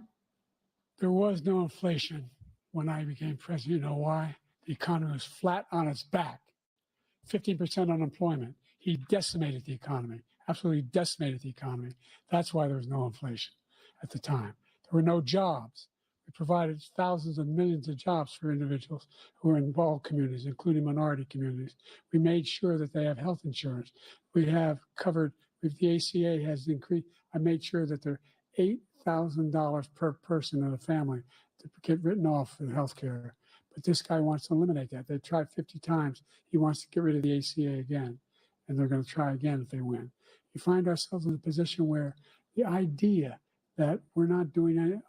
There was no inflation when I became president. You know why? The economy was flat on its back. 15% unemployment. He decimated the economy, absolutely decimated the economy. That's why there was no inflation at the time. There were no jobs. We provided thousands of millions of jobs for individuals who are in all communities, including minority communities. We made sure that they have health insurance. We have covered, if the ACA has increased, I made sure that they're $8,000 per person in a family to get written off for health care. But this guy wants to eliminate that. They've tried 50 times. He wants to get rid of the ACA again, and they're going to try again if they win. We find ourselves in a position where the idea that we're not doing any,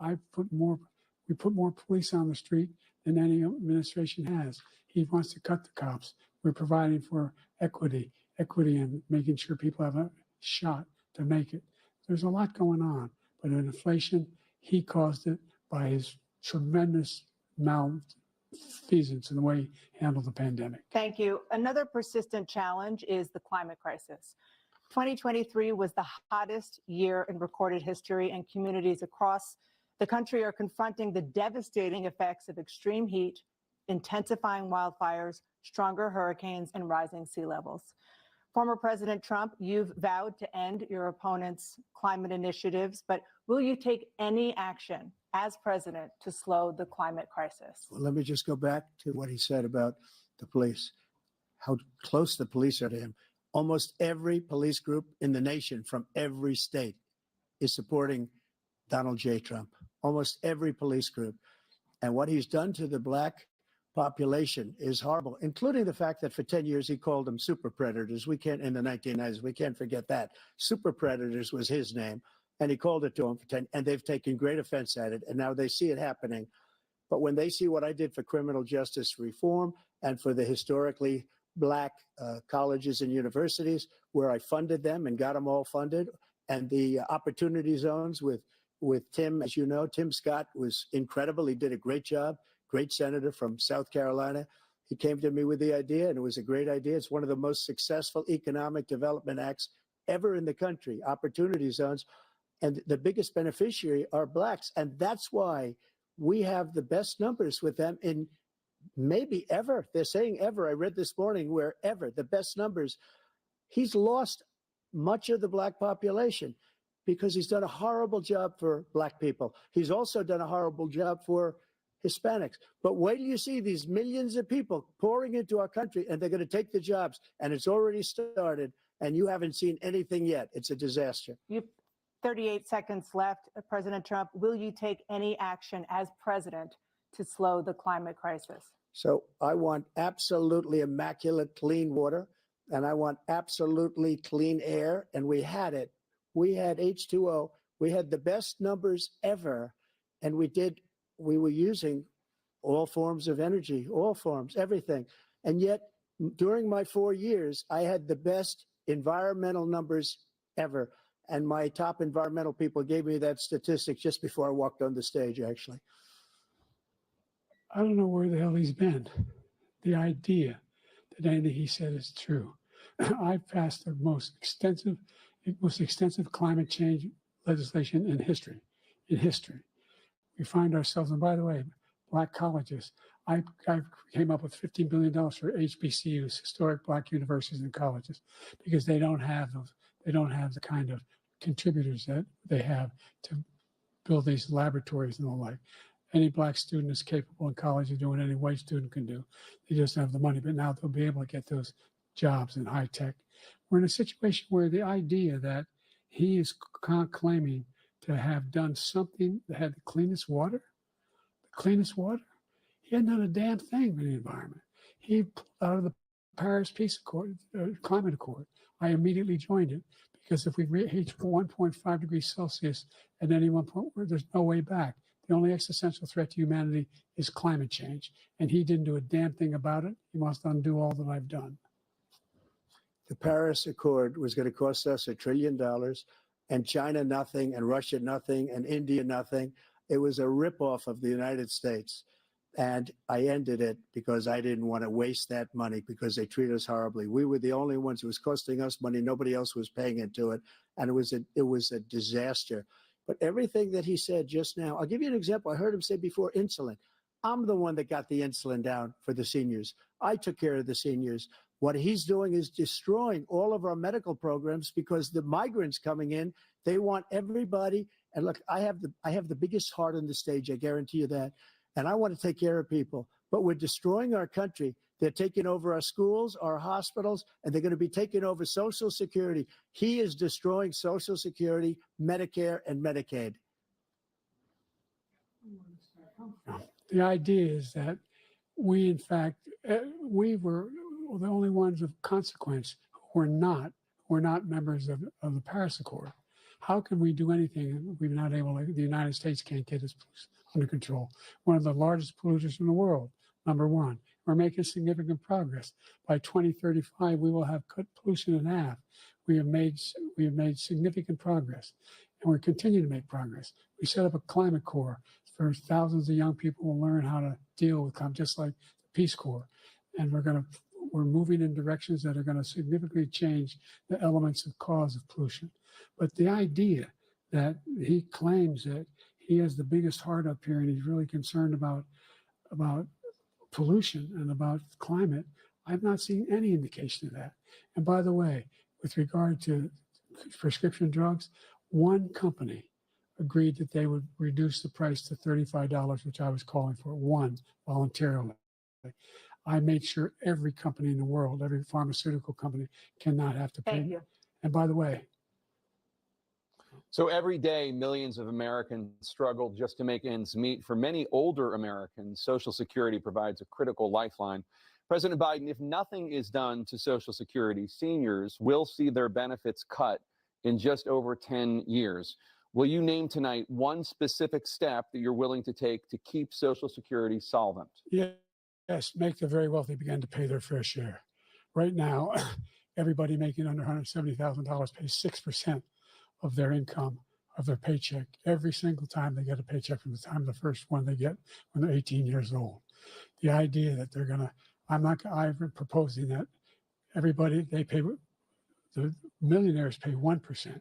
we put more police on the street than any administration has. He wants to cut the cops. We're providing for equity and making sure people have a shot to make it. There's a lot going on, but in inflation, he caused it by his tremendous malfeasance in the way he handled the pandemic. Thank you. Another persistent challenge is the climate crisis. 2023 was the hottest year in recorded history, and communities across the country are confronting the devastating effects of extreme heat, intensifying wildfires, stronger hurricanes, and rising sea levels. Former President Trump, you've vowed to end your opponent's climate initiatives, but will you take any action as president to slow the climate crisis? Well, let me just go back to what he said about the police, how close the police are to him. Almost every police group in the nation from every state is supporting Donald J. Trump. Almost every police group. And what he's done to the black population is horrible, including the fact that for 10 years he called them super predators. We can't, in the 1990s, we can't forget that. Super predators was his name, and he called it to them for 10, and they've taken great offense at it, and now they see it happening. But when they see what I did for criminal justice reform and for the historically black colleges and universities, where I funded them and got them all funded, and the opportunity zones with Tim, as you know, Tim Scott was incredible. He did a great job, great senator from South Carolina. He came to me with the idea, and it was a great idea. It's one of the most successful economic development acts ever in the country, opportunity zones. And the biggest beneficiary are blacks. And that's why we have the best numbers with them in maybe ever. They're saying ever. I read this morning where ever, the best numbers. He's lost much of the black population because he's done a horrible job for black people. He's also done a horrible job for Hispanics. But wait till you see these millions of people pouring into our country, and they're going to take the jobs, and it's already started, and you haven't seen anything yet. It's a disaster. You 38 seconds left. President Trump, will you take any action as president to slow the climate crisis? So I want absolutely immaculate clean water, and I want absolutely clean air, and we had it. We had H2O. We had the best numbers ever, and we were using all forms of energy, all forms, everything. And yet, during my 4 years, I had the best environmental numbers ever. And my top environmental people gave me that statistic just before I walked on the stage, actually. I don't know where the hell he's been. The idea that anything he said is true. I've passed the most extensive climate change legislation in history. We find ourselves, and by the way, black colleges. I came up with $15 billion for HBCUs, historic black universities and colleges, because they don't have those. They don't have the kind of contributors that they have to build these laboratories and the like. Any black student is capable in college of doing any white student can do. They just don't have the money, but now they'll be able to get those jobs in high tech. We're in a situation where the idea that he is claiming to have done something that had the cleanest water, he hadn't done a damn thing for the environment. He pulled out of the Paris Peace Accord, Climate Accord. I immediately joined it because if we reach 1.5 degrees Celsius at any one point, there's no way back. The only existential threat to humanity is climate change. And he didn't do a damn thing about it. He must undo all that I've done. The Paris Accord was going to cost us $1 trillion, and China nothing, and Russia nothing, and India nothing. It was a ripoff of the United States. And I ended it because I didn't want to waste that money because they treat us horribly. We were the only ones. It was costing us money. Nobody else was paying into it. And it was a disaster. But everything that he said just now, I'll give you an example. I heard him say before insulin. I'm the one that got the insulin down for the seniors. I took care of the seniors. What he's doing is destroying all of our medical programs because the migrants coming in, they want everybody. And look, I have the biggest heart on the stage. I guarantee you that. And I want to take care of people. But we're destroying our country. They're taking over our schools, our hospitals, and they're going to be taking over Social Security. He is destroying Social Security, Medicare, and Medicaid. The idea is that we, in fact, we were the only ones of consequence who were not members of the Paris Accord. How can we do anything? We're not able to, the United States can't get its under control. One of the largest polluters in the world, number one. We're making significant progress. By 2035, we will have cut pollution in half. We have made significant progress, and we're continuing to make progress. We set up a climate corps for thousands of young people will learn how to deal with climate, just like the Peace Corps. And we're moving in directions that are going to significantly change the elements of cause of pollution. But the idea that he claims that he has the biggest heart up here and he's really concerned about pollution and about climate, I've not seen any indication of that. And by the way, with regard to prescription drugs, one company agreed that they would reduce the price to $35, which I was calling for, one, voluntarily. I made sure every company in the world, every pharmaceutical company cannot have to pay. Thank you. And by the way, so every day, millions of Americans struggle just to make ends meet. For many older Americans, Social Security provides a critical lifeline. President Biden, if nothing is done to Social Security, seniors will see their benefits cut in just over 10 years. Will you name tonight one specific step that you're willing to take to keep Social Security solvent? yes, make the very wealthy begin to pay their fair share. Right now, everybody making under $170,000 pays 6% of their income, of their paycheck, every single time they get a paycheck from the time the first one they get when they're 18 years old. The idea that they're gonna, I'm proposing that everybody, they pay, the millionaires pay 1%.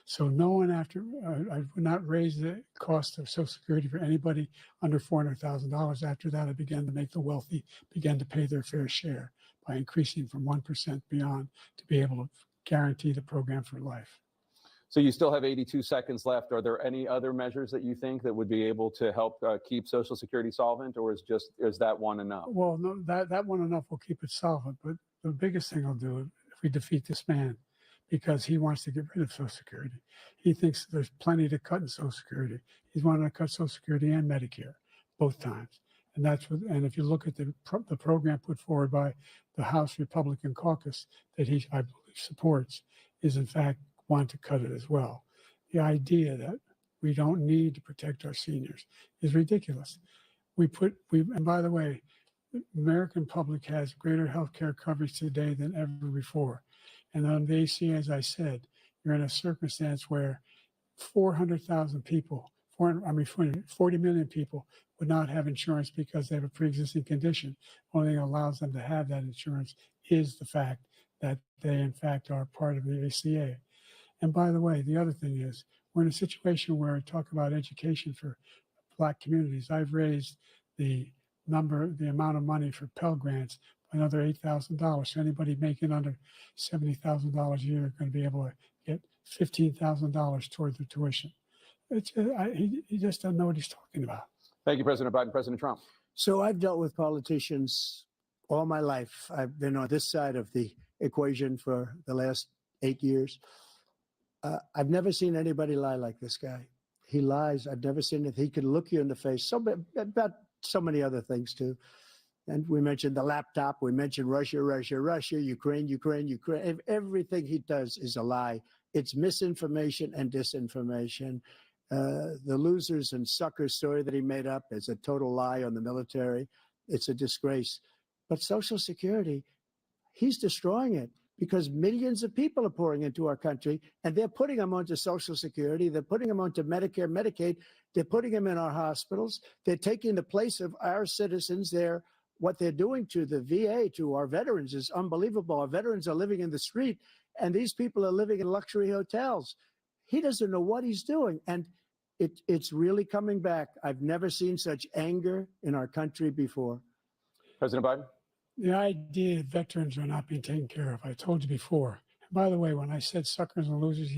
So no one after, I would not raise the cost of Social Security for anybody under $400,000. After that, I began to make the wealthy begin to pay their fair share by increasing from 1% beyond to be able to guarantee the program for life. So you still have 82 seconds left. Are there any other measures that you think that would be able to help keep Social Security solvent, or is that one enough? Well, no, that one enough will keep it solvent. But the biggest thing I'll do if we defeat this man, because he wants to get rid of Social Security. He thinks there's plenty to cut in Social Security. He's wanting to cut Social Security and Medicare both times. And that's what. And if you look at the program put forward by the House Republican caucus that I believe supports, is in fact want to cut it as well. The idea that we don't need to protect our seniors is ridiculous. And by the way, the American public has greater health care coverage today than ever before. And on the ACA, as I said, you're in a circumstance where 400,000 people, 40 million people would not have insurance because they have a pre-existing condition. Only thing that allows them to have that insurance is the fact that they, in fact, are part of the ACA. And by the way, the other thing is, we're in a situation where I talk about education for Black communities. I've raised the amount of money for Pell Grants by another $8,000. So anybody making under $70,000 a year is going to be able to get $15,000 toward their tuition. He just doesn't know what he's talking about. Thank you, President Biden. President Trump. So I've dealt with politicians all my life. I've been on this side of the equation for the last 8 years. I've never seen anybody lie like this guy. He lies. I've never seen it. He could look you in the face. About so many other things too. And we mentioned the laptop. We mentioned Russia, Ukraine. Everything he does is a lie. It's misinformation and disinformation. The losers and suckers story that he made up is a total lie on the military. It's a disgrace. But Social Security, he's destroying it because millions of people are pouring into our country and they're putting them onto Social Security. They're putting them onto Medicare, Medicaid. They're putting them in our hospitals. They're taking the place of our citizens. What they're doing to the VA, to our veterans, is unbelievable. Our veterans are living in the street and these people are living in luxury hotels. He doesn't know what he's doing. And it's really coming back. I've never seen such anger in our country before. President Biden. The idea that veterans are not being taken care of, I told you before. And by the way, when I said suckers and losers,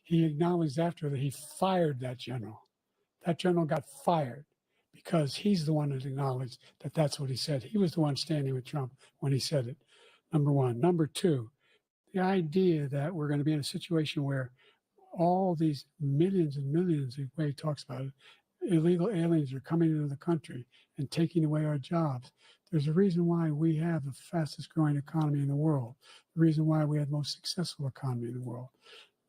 he acknowledged after that he fired that general. That general got fired because he's the one that acknowledged that that's what he said. He was the one standing with Trump when he said it, number one. Number two, the idea that we're going to be in a situation where all these millions and millions, the way he talks about it, illegal aliens are coming into the country and taking away our jobs. There's a reason why we have the fastest growing economy in the world, the reason why we have the most successful economy in the world.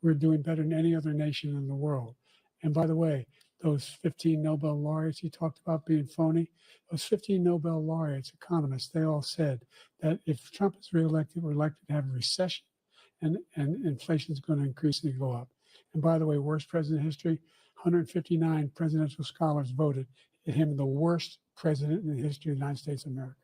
We're doing better than any other nation in the world. And by the way, those 15 Nobel laureates he talked about being phony, those 15 Nobel laureates, economists, they all said that if Trump is reelected, we're likely to have a recession and inflation is going to increasingly go up. And by the way, worst president in history, 159 presidential scholars voted him the worst president in the history of the United States of America.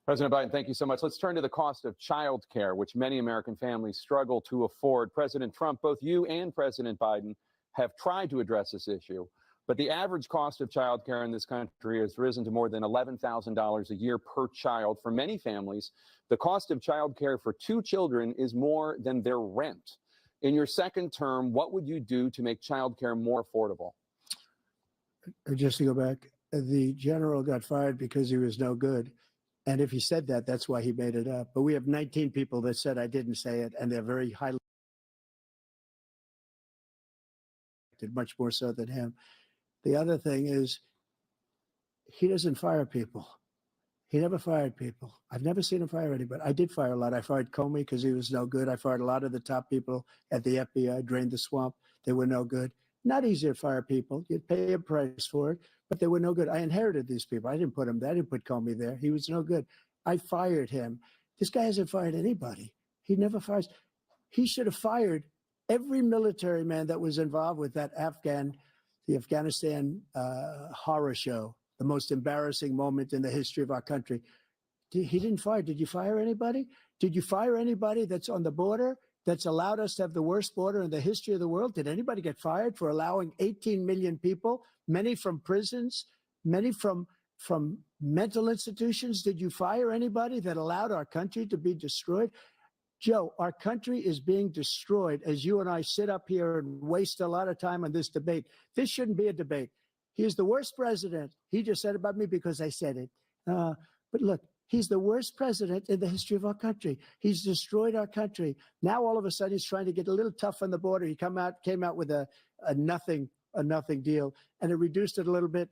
President Biden, thank you so much. Let's turn to the cost of child care, which many American families struggle to afford. President Trump, both you and President Biden have tried to address this issue, but the average cost of child care in this country has risen to more than $11,000 a year per child. For many families, the cost of child care for 2 children is more than their rent. In your second term, what would you do to make child care more affordable? Just to go back, the general got fired because he was no good. And if he said that, that's why he made it up. But we have 19 people that said I didn't say it, and they're very highly elected, much more so than him. The other thing is he doesn't fire people. He never fired people. I've never seen him fire anybody. I did fire a lot. I fired Comey because he was no good. I fired a lot of the top people at the FBI, drained the swamp. They were no good. Not easy to fire people. You'd pay a price for it, but they were no good. I inherited these people. I didn't put him there. I didn't put Comey there. He was no good. I fired him. This guy hasn't fired anybody. He never fires. He should have fired every military man that was involved with that the Afghanistan horror show, the most embarrassing moment in the history of our country. He didn't fire. Did you fire anybody? Did you fire anybody that's on the border that's allowed us to have the worst border in the history of the world? Did anybody get fired for allowing 18 million people, many from prisons, many from mental institutions? Did you fire anybody that allowed our country to be destroyed? Joe, our country is being destroyed as you and I sit up here and waste a lot of time on this debate. This shouldn't be a debate. He is the worst president. He just said about me because I said it. But look, he's the worst president in the history of our country. He's destroyed our country. Now, all of a sudden, he's trying to get a little tough on the border. He came out with a nothing deal, and it reduced it a little bit,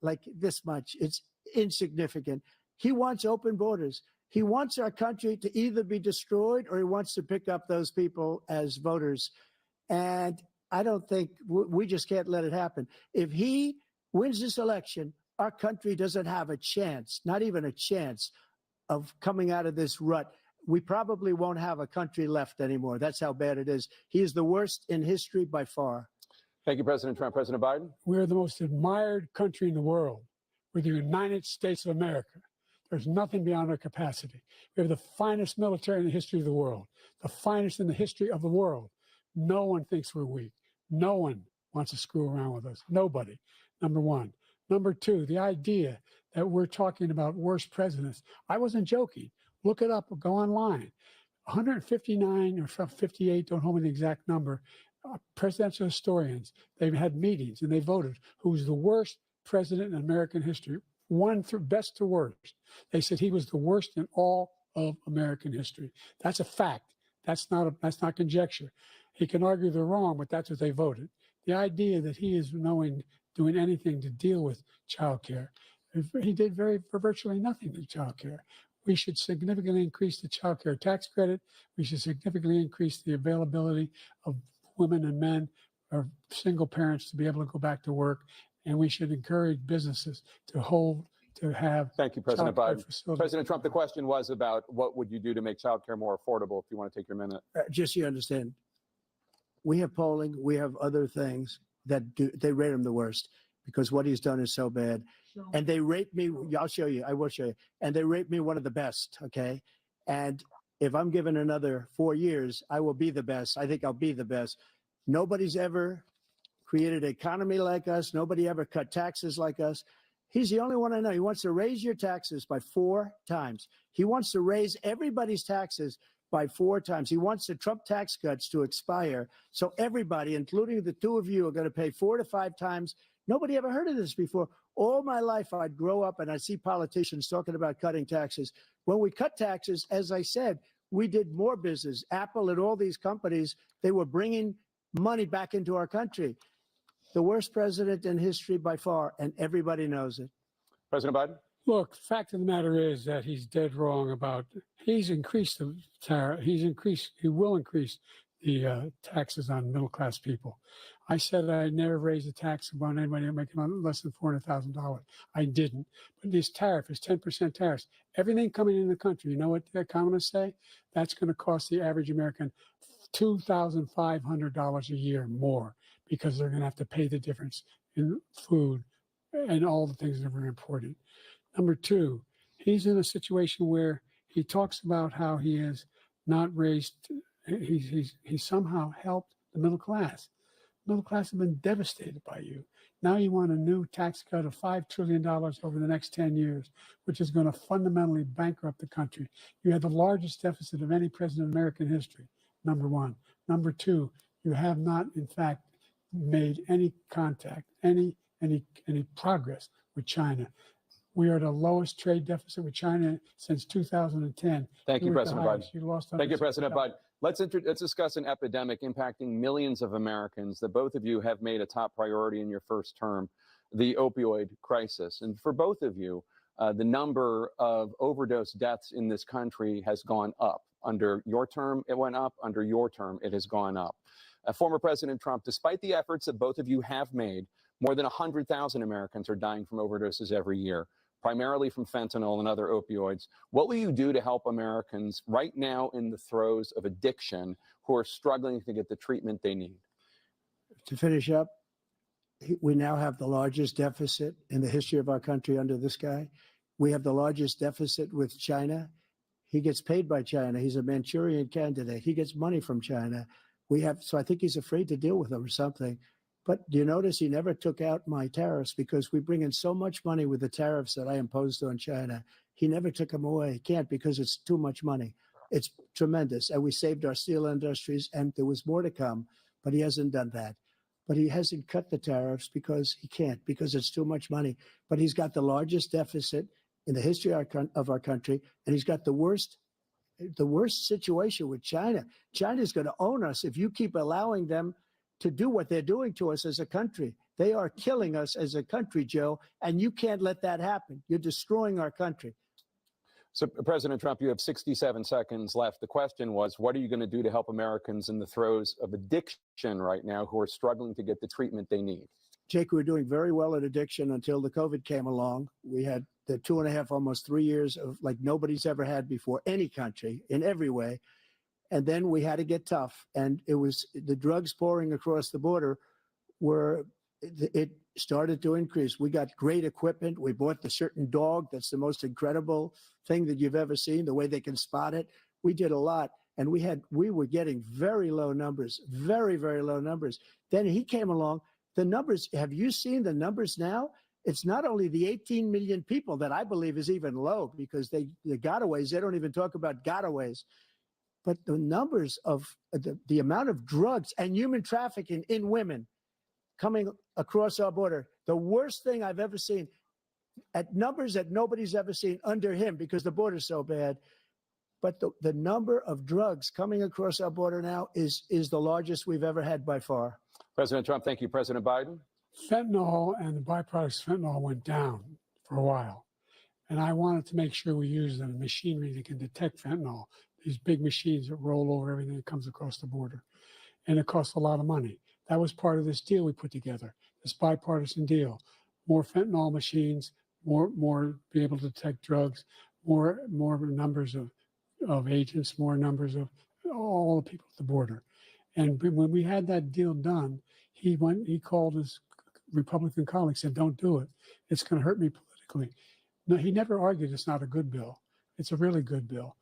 like this much. It's insignificant. He wants open borders. He wants our country to either be destroyed or he wants to pick up those people as voters. And I don't think we just can't let it happen. If he wins this election, our country doesn't have a chance, not even a chance, of coming out of this rut. We probably won't have a country left anymore. That's how bad it is. He is the worst in history by far. Thank you, President Trump. President Biden? We're the most admired country in the world. We're the United States of America. There's nothing beyond our capacity. We have the finest military in the history of the world, the finest in the history of the world. No one thinks we're weak. No one wants to screw around with us. Nobody, number one. Number two, the idea that we're talking about worst presidents. I wasn't joking. Look it up or go online. 159 or 58, don't hold me the exact number, presidential historians. They've had meetings and they voted who's the worst president in American history, one through best to worst. They said he was the worst in all of American history. That's a fact. That's not conjecture. He can argue they're wrong, but that's what they voted. The idea that he is doing anything to deal with child care, he did virtually nothing to child care. We should significantly increase the child care tax credit. We should significantly increase the availability of women and men or single parents to be able to go back to work. And we should encourage businesses to have. Thank you, President Biden. facilities. President Trump, the question was about what would you do to make childcare more affordable, if you want to take your minute. Just so you understand, we have polling, we have other things that they rate him the worst because what he's done is so bad. And they rate me, I'll show you, I will show you. And they rate me one of the best, okay? And if I'm given another 4 years, I will be the best. I think I'll be the best. Nobody's ever created an economy like us. Nobody ever cut taxes like us. He's the only one I know. He wants to raise your taxes by 4 times. He wants to raise everybody's taxes by 4 times. He wants the Trump tax cuts to expire. So everybody, including the two of you, are going to pay 4 to 5 times. Nobody ever heard of this before. All my life, I'd grow up and I'd see politicians talking about cutting taxes. When we cut taxes, as I said, we did more business. Apple and all these companies, they were bringing money back into our country. The worst president in history by far, and everybody knows it. President Biden? Look, fact of the matter is that he's dead wrong about, he's increased the tariff, he will increase the taxes on middle-class people. I said I'd never raise a tax on anybody making less than $400,000. I didn't. But this tariff is 10% tariffs. Everything coming in the country, you know what the economists say? That's going to cost the average American $2,500 a year more because they're going to have to pay the difference in food and all the things that are very important. Number two, he's in a situation where he talks about how he has not raised, he somehow helped the middle class. Middle class have been devastated by you. Now you want a new tax cut of $5 trillion over the next 10 years, which is going to fundamentally bankrupt the country. You had the largest deficit of any president in American history, number one. Number two, you have not, in fact, made any contact, any progress with China. We are at the lowest trade deficit with China since 2010. Thank you, President Biden. You lost. Thank you, President Biden. Let's discuss an epidemic impacting millions of Americans that both of you have made a top priority in your first term, the opioid crisis. And for both of you, the number of overdose deaths in this country has gone up. Under your term, it went up. Under your term, it has gone up. Former President Trump, despite the efforts that both of you have made, more than 100,000 Americans are dying from overdoses every year, primarily from fentanyl and other opioids. What will you do to help Americans right now in the throes of addiction who are struggling to get the treatment they need? To finish up, we now have the largest deficit in the history of our country under this guy. We have the largest deficit with China. He gets paid by China. He's a Manchurian candidate. He gets money from China. So I think he's afraid to deal with them or something. But do you notice he never took out my tariffs because we bring in so much money with the tariffs that I imposed on China. He never took them away. He can't because it's too much money. It's tremendous. And we saved our steel industries and there was more to come, but he hasn't done that. But he hasn't cut the tariffs because he can't, because it's too much money. But he's got the largest deficit in the history of our country, and he's got the worst situation with China. China's going to own us if you keep allowing them to do what they're doing to us as a country. They are killing us as a country, Joe, and you can't let that happen. You're destroying our country. So, President Trump, you have 67 seconds left. The question was, what are you going to do to help Americans in the throes of addiction right now who are struggling to get the treatment they need? Jake, we were doing very well at addiction until the COVID came along. We had the 2.5, almost 3 years of like nobody's ever had before, any country, in every way. And then we had to get tough. And it was the drugs pouring across the border it started to increase. We got great equipment. We bought the certain dog that's the most incredible thing that you've ever seen, the way they can spot it. We did a lot. And we were getting very low numbers, very, very low numbers. Then he came along. The numbers, have you seen the numbers now? It's not only the 18 million people that I believe is even low because the gotaways, they don't even talk about gotaways. but the numbers of the amount of drugs and human trafficking in women coming across our border, the worst thing I've ever seen, at numbers that nobody's ever seen under him because the border's so bad. But the number of drugs coming across our border now is the largest we've ever had by far. President Trump, thank you. President Biden? Fentanyl and the byproducts of fentanyl went down for a while. And I wanted to make sure we use the machinery that can detect fentanyl, these big machines that roll over everything that comes across the border. And it costs a lot of money. That was part of this deal we put together, this bipartisan deal. More fentanyl machines, more be able to detect drugs, more numbers of agents, more numbers of all the people at the border. And when we had that deal done, he called his Republican colleagues, said, don't do it. It's going to hurt me politically. No, he never argued it's not a good bill. It's a really good bill.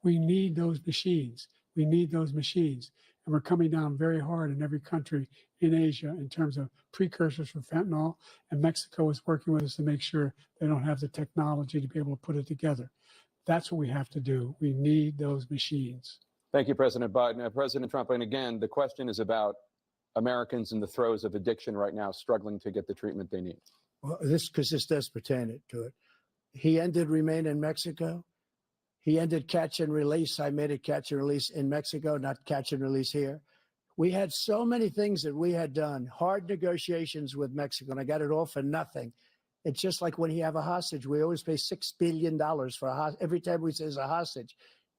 We need those machines. We need those machines. And we're coming down very hard in every country in Asia in terms of precursors for fentanyl. And Mexico is working with us to make sure they don't have the technology to be able to put it together. That's what we have to do. We need those machines. Thank you, President Biden. President Trump, and again, the question is about Americans in the throes of addiction right now, struggling to get the treatment they need. Well, this does pertain to it. He ended Remain in Mexico. He ended catch and release. I made it catch and release in Mexico, not catch and release here. We had so many things that we had done, hard negotiations with Mexico, and I got it all for nothing. It's just like when you have a hostage, we always pay $6 billion for a hostage. Every time we say it's a hostage.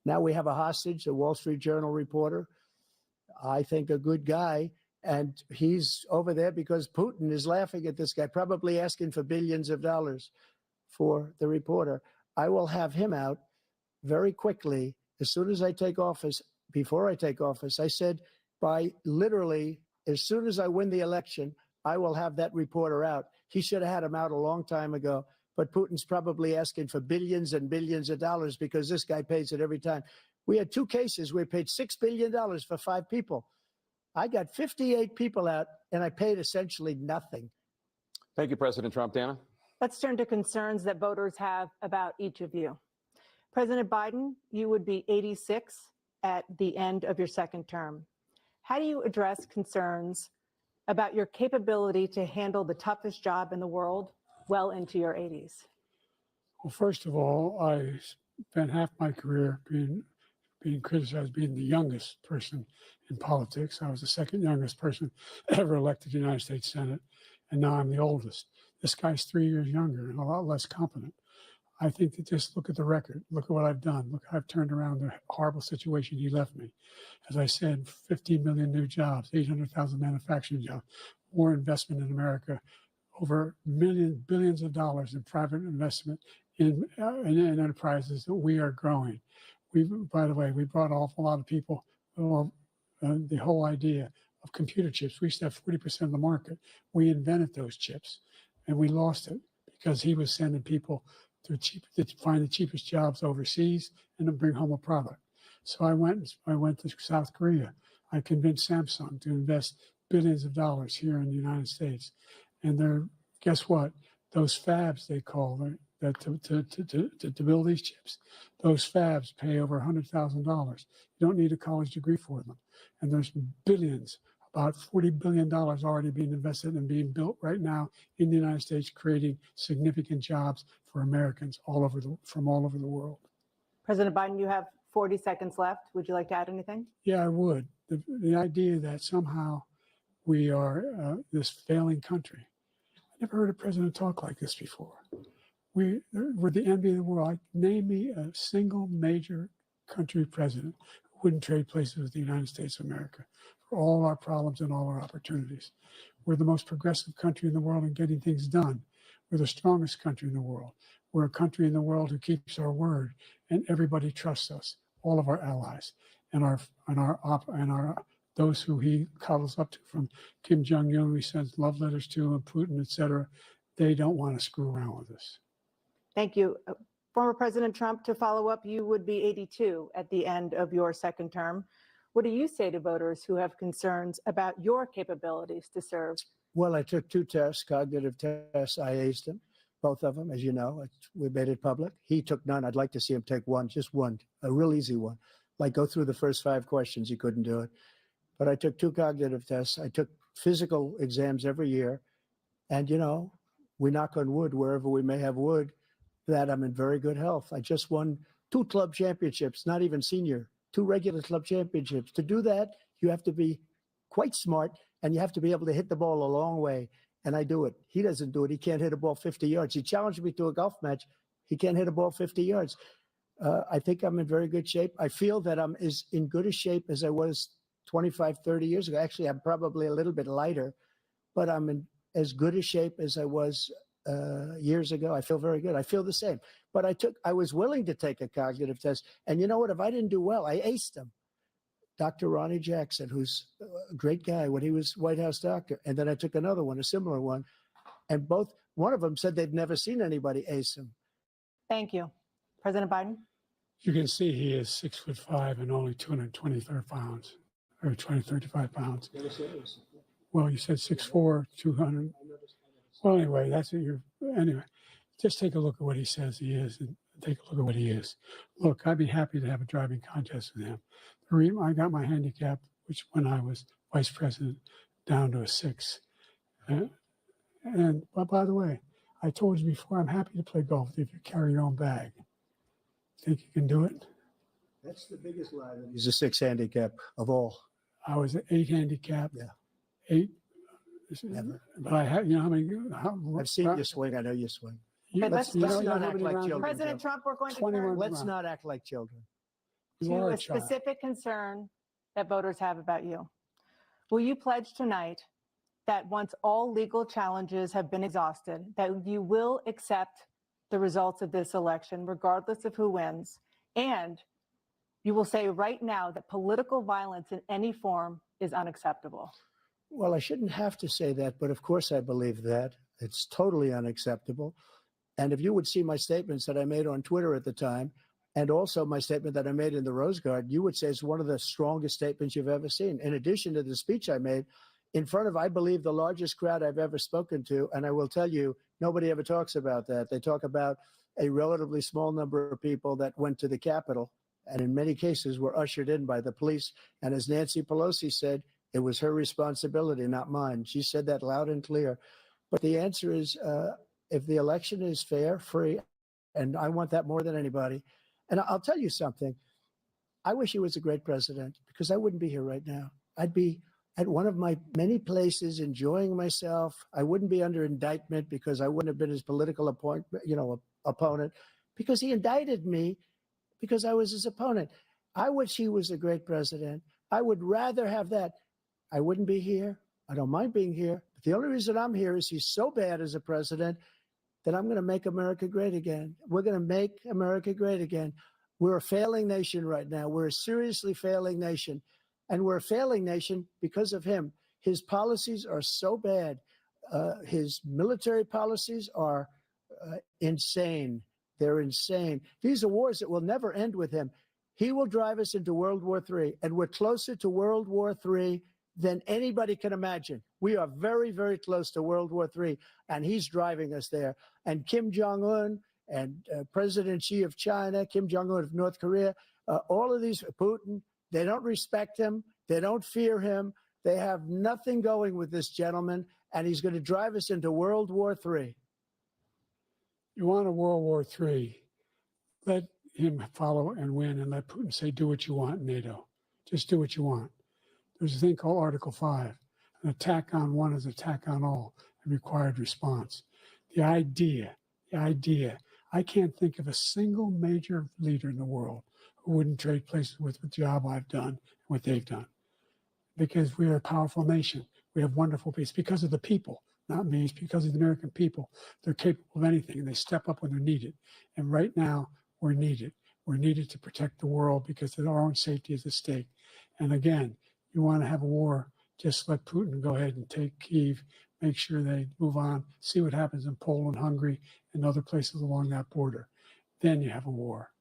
Now we have a hostage, a Wall Street Journal reporter, I think a good guy, and he's over there because Putin is laughing at this guy, probably asking for billions of dollars for the reporter. I will have him out very quickly as soon as I take office. Before I take office, I said by literally as soon as I win the election, I will have that reporter out. He should have had him out a long time ago, but Putin's probably asking for billions and billions of dollars because this guy pays it every time. We had 2 cases where we paid $6 billion for 5 people. I got 58 people out and I paid essentially nothing. Thank you, President Trump. Dana? Let's turn to concerns that voters have about each of you. President Biden, you would be 86 at the end of your 2nd term. How do you address concerns about your capability to handle the toughest job in the world well into your 80s? Well, first of all, I spent half my career being criticized, being the youngest person in politics. I was the 2nd youngest person ever elected to the United States Senate, and now I'm the oldest. This guy's 3 years younger and a lot less competent. I think that just look at the record. Look at what I've done. Look how I've turned around the horrible situation he left me. As I said, 15 million new jobs, 800,000 manufacturing jobs, more investment in America, over billions of dollars in private investment in enterprises that we are growing. By the way, we brought an awful lot of people. The whole idea of computer chips, we used to have 40% of the market. We invented those chips, and we lost it because he was sending people to find the cheapest jobs overseas and to bring home a product. So I went to South Korea. I convinced Samsung to invest billions of dollars here in the United States. And guess what? Those fabs, they call them, to build these chips, those fabs pay over $100,000. You don't need a college degree for them. And there's billions, about $40 billion already being invested and being built right now in the United States, creating significant jobs for Americans from all over the world. President Biden, you have 40 seconds left. Would you like to add anything? Yeah, I would. The idea that somehow we are this failing country. I never heard a president talk like this before. We're the envy of the world. Name me a single major country president who wouldn't trade places with the United States of America for all our problems and all our opportunities. We're the most progressive country in the world in getting things done. We're the strongest country in the world. We're a country in the world who keeps our word, and everybody trusts us, all of our allies, and those who he cuddles up to, from Kim Jong-un, he sends love letters to, and Putin, etc. They don't want to screw around with us. Thank you. Former President Trump, to follow up, you would be 82 at the end of your 2nd term. What do you say to voters who have concerns about your capabilities to serve? Well, I took 2 tests, cognitive tests. I aced them, both of them, as you know. We made it public. He took none. I'd like to see him take one, just one, a real easy one. like go through the first 5 questions. He couldn't do it. But I took 2 cognitive tests. I took physical exams every year. And, you know, we knock on wood wherever we may have wood, that I'm in very good health. I just won 2 club championships, not even senior, 2 regular club championships. To do that, you have to be quite smart, and you have to be able to hit the ball a long way. And I do it. He doesn't do it. He can't hit a ball 50 yards. He challenged me to a golf match. He can't hit a ball 50 yards. I think I'm in very good shape. I feel that I'm as in good a shape as I was 25, 30 years ago. Actually, I'm probably a little bit lighter, but I'm in as good a shape as I was years ago. I feel very good. I feel the same. But I was willing to take a cognitive test. And you know what? If I didn't do well, I aced them. Dr. Ronnie Jackson, who's a great guy when he was White House doctor. And then I took another one, a similar one. And one of them said they'd never seen anybody ace him. Thank you. President Biden? You can see he is 6'5" and only 223 pounds, or 235 pounds. Well, you said 6'4", 200. Well, anyway, anyway, just take a look at what he says he is and take a look at what he is. Look, I'd be happy to have a driving contest with him. I got my handicap, which when I was vice president, down to a 6. But by the way, I told you before, I'm happy to play golf if you carry your own bag. Think you can do it? That's the biggest lie. He's a 6 handicap of all. I was an 8 handicap. Yeah. 8. Never. But I had, you know, how many? I've seen you swing. I know you swing. Okay, let's not act like children. President Trump, we're going to 21 turn Let's not act like children. You to are a a child. specific concern that voters have about you. Will you pledge tonight that once all legal challenges have been exhausted, that you will accept the results of this election, regardless of who wins, and you will say right now that political violence in any form is unacceptable? Well, I shouldn't have to say that, but of course I believe that. It's totally unacceptable. And if you would see my statements that I made on Twitter at the time, and also my statement that I made in the Rose Garden, you would say it's one of the strongest statements you've ever seen. In addition to the speech I made in front of, I believe, the largest crowd I've ever spoken to. And I will tell you, nobody ever talks about that. They talk about a relatively small number of people that went to the Capitol, and in many cases were ushered in by the police. And as Nancy Pelosi said, it was her responsibility, not mine. She said that loud and clear. But the answer is, if the election is fair, free, and I want that more than anybody. And I'll tell you something. I wish he was a great president, because I wouldn't be here right now. I'd be at one of my many places enjoying myself. I wouldn't be under indictment because I wouldn't have been his political opponent, because he indicted me because I was his opponent. I wish he was a great president. I would rather have that. I wouldn't be here. I don't mind being here. But the only reason I'm here is he's so bad as a president that I'm going to make America great again. We're going to make America great again. We're a failing nation right now. We're a seriously failing nation. And we're a failing nation because of him. His policies are so bad. His military policies are insane. They're insane. These are wars that will never end with him. He will drive us into World War III, and we're closer to World War III than anybody can imagine. We are very, very close to World War III, and he's driving us there. And Kim Jong-un and President Xi of China, Kim Jong-un of North Korea, all of these, Putin, they don't respect him. They don't fear him. They have nothing going with this gentleman, and he's going to drive us into World War III. You want a World War III, let him follow and win, and let Putin say, do what you want in NATO. Just do what you want. There's a thing called Article 5. An attack on one is an attack on all, and required response. The idea, I can't think of a single major leader in the world who wouldn't trade places with the job I've done and what they've done. Because we are a powerful nation. We have wonderful people. It's because of the people, not me. It's because of the American people. They're capable of anything, and they step up when they're needed. And right now, we're needed. We're needed to protect the world because our own safety is at stake. And again, you want to have a war, just let Putin go ahead and take Kyiv, make sure they move on, see what happens in Poland, Hungary, and other places along that border. Then you have a war.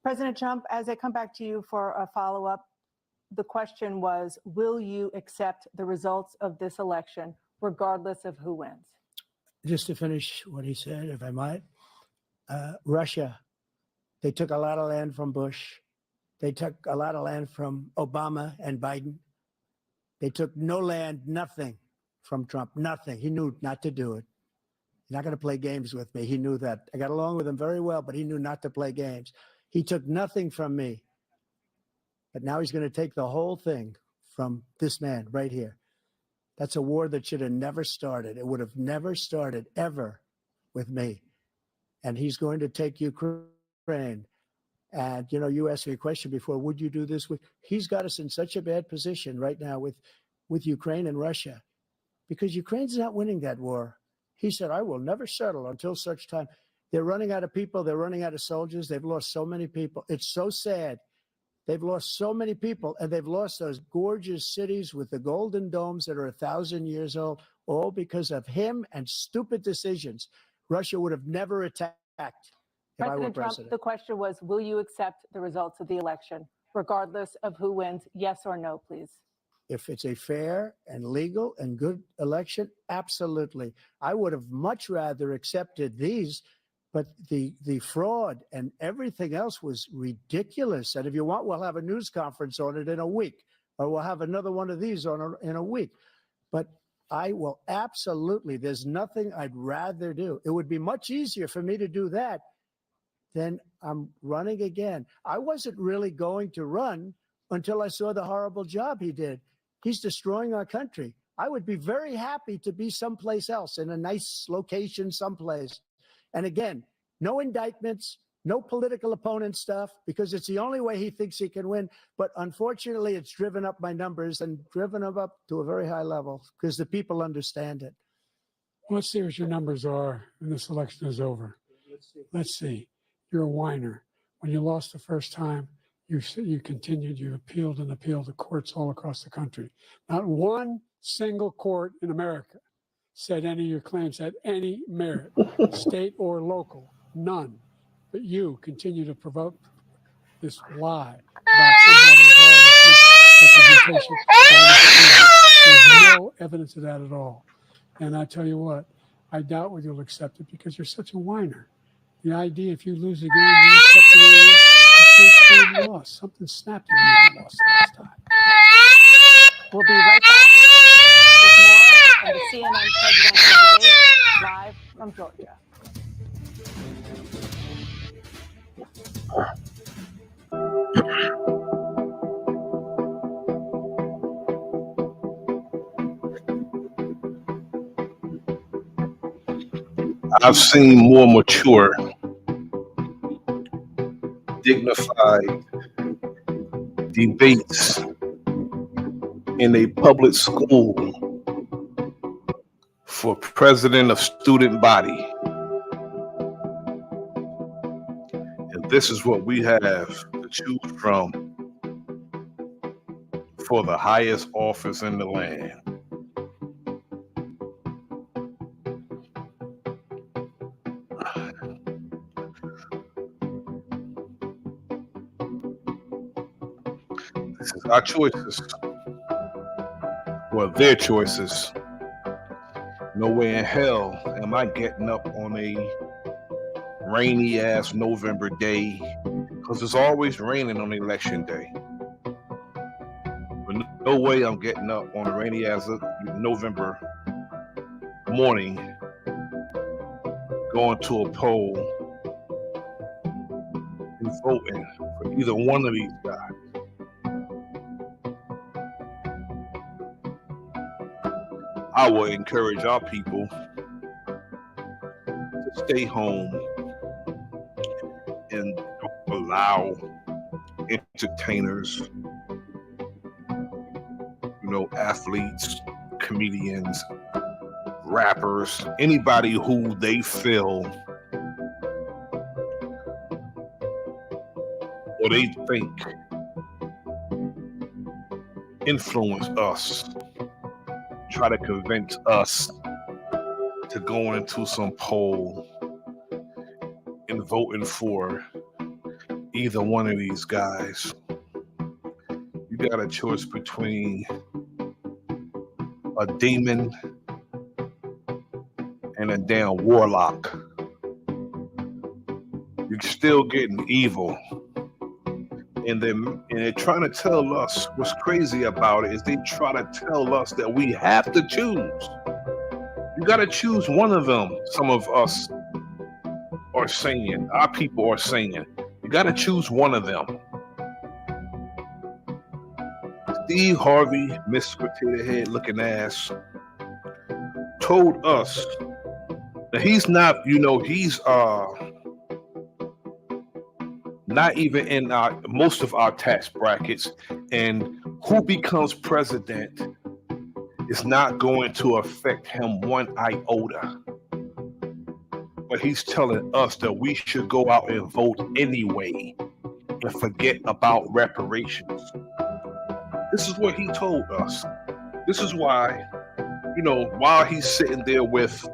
President Trump, as I come back to you for a follow-up, the question was, will you accept the results of this election, regardless of who wins? Just to finish what he said, if I might, Russia, they took a lot of land from Bush. They took a lot of land from Obama and Biden. They took no land, nothing from Trump, nothing. He knew not to do it. He's not going to play games with me. He knew that. I got along with him very well, but he knew not to play games. He took nothing from me. But now he's going to take the whole thing from this man right here. That's a war that should have never started. It would have never started ever with me. And he's going to take Ukraine. And, you know, you asked me a question before, would you do this? He's got us in such a bad position right now with Ukraine and Russia, because Ukraine's not winning that war. He said, I will never settle until such time. They're running out of people. They're running out of soldiers. They've lost so many people. It's so sad. They've lost so many people, and they've lost those gorgeous cities with the golden domes that are 1,000 years old, all because of him and stupid decisions. Russia would have never attacked if I were President Trump, president. the question was, will you accept the results of the election, regardless of who wins? Yes or no, please. If it's a fair and legal and good election, absolutely. I would have much rather accepted these, but the fraud and everything else was ridiculous. And if you want, we'll have a news conference on it in a week, or we'll have another one of these in a week. But I will absolutely, there's nothing I'd rather do. It would be much easier for me to do that than I'm running again. I wasn't really going to run until I saw the horrible job he did. He's destroying our country. I would be very happy to be someplace else, in a nice location someplace. And again, no indictments, no political opponent stuff, because it's the only way he thinks he can win. But unfortunately, it's driven up my numbers and driven them up to a very high level because the people understand it. Let's see what your numbers are when this election is over. Let's see. You're a whiner. When you lost the first time, you continued, you appealed and appealed to courts all across the country. Not one single court in America said any of your claims had any merit, state or local, none. But you continue to provoke this lie about somehow there's all this misrepresentation, all this fraud. There's no evidence of that at all. And I tell you what, I doubt whether you'll accept it because you're such a whiner. The idea, if you lose again, you accept the way it is, it's not time lost. Something snapped you when you lost last time. We'll be right back with more of the CNN presidential debate live from Georgia. I've seen more mature, dignified debates in a public school for president of student body. And this is what we have to choose from for the highest office in the land. This is our choices. Well, their choices. No way in hell am I getting up on a rainy ass November day, because it's always raining on election day. But no way I'm getting up on a rainy ass November morning going to a poll and voting for either one of these guys. I will encourage our people to stay home and don't allow entertainers, athletes, comedians, rappers, anybody who they feel or they think influence us, try to convince us to go into some poll and voting for either one of these guys. You got a choice between a demon and a damn warlock. You're still getting evil. And they're trying to tell us what's crazy about it is they try to tell us that we have to choose. You got to choose one of them. Some of us are saying, our people are saying, you got to choose one of them. Steve Harvey, Mr. Potato Head looking ass, told us that he's not, he's not even in most of our tax brackets, and who becomes president is not going to affect him one iota. But he's telling us that we should go out and vote anyway and forget about reparations. This is what he told us. This is why, while he's sitting there with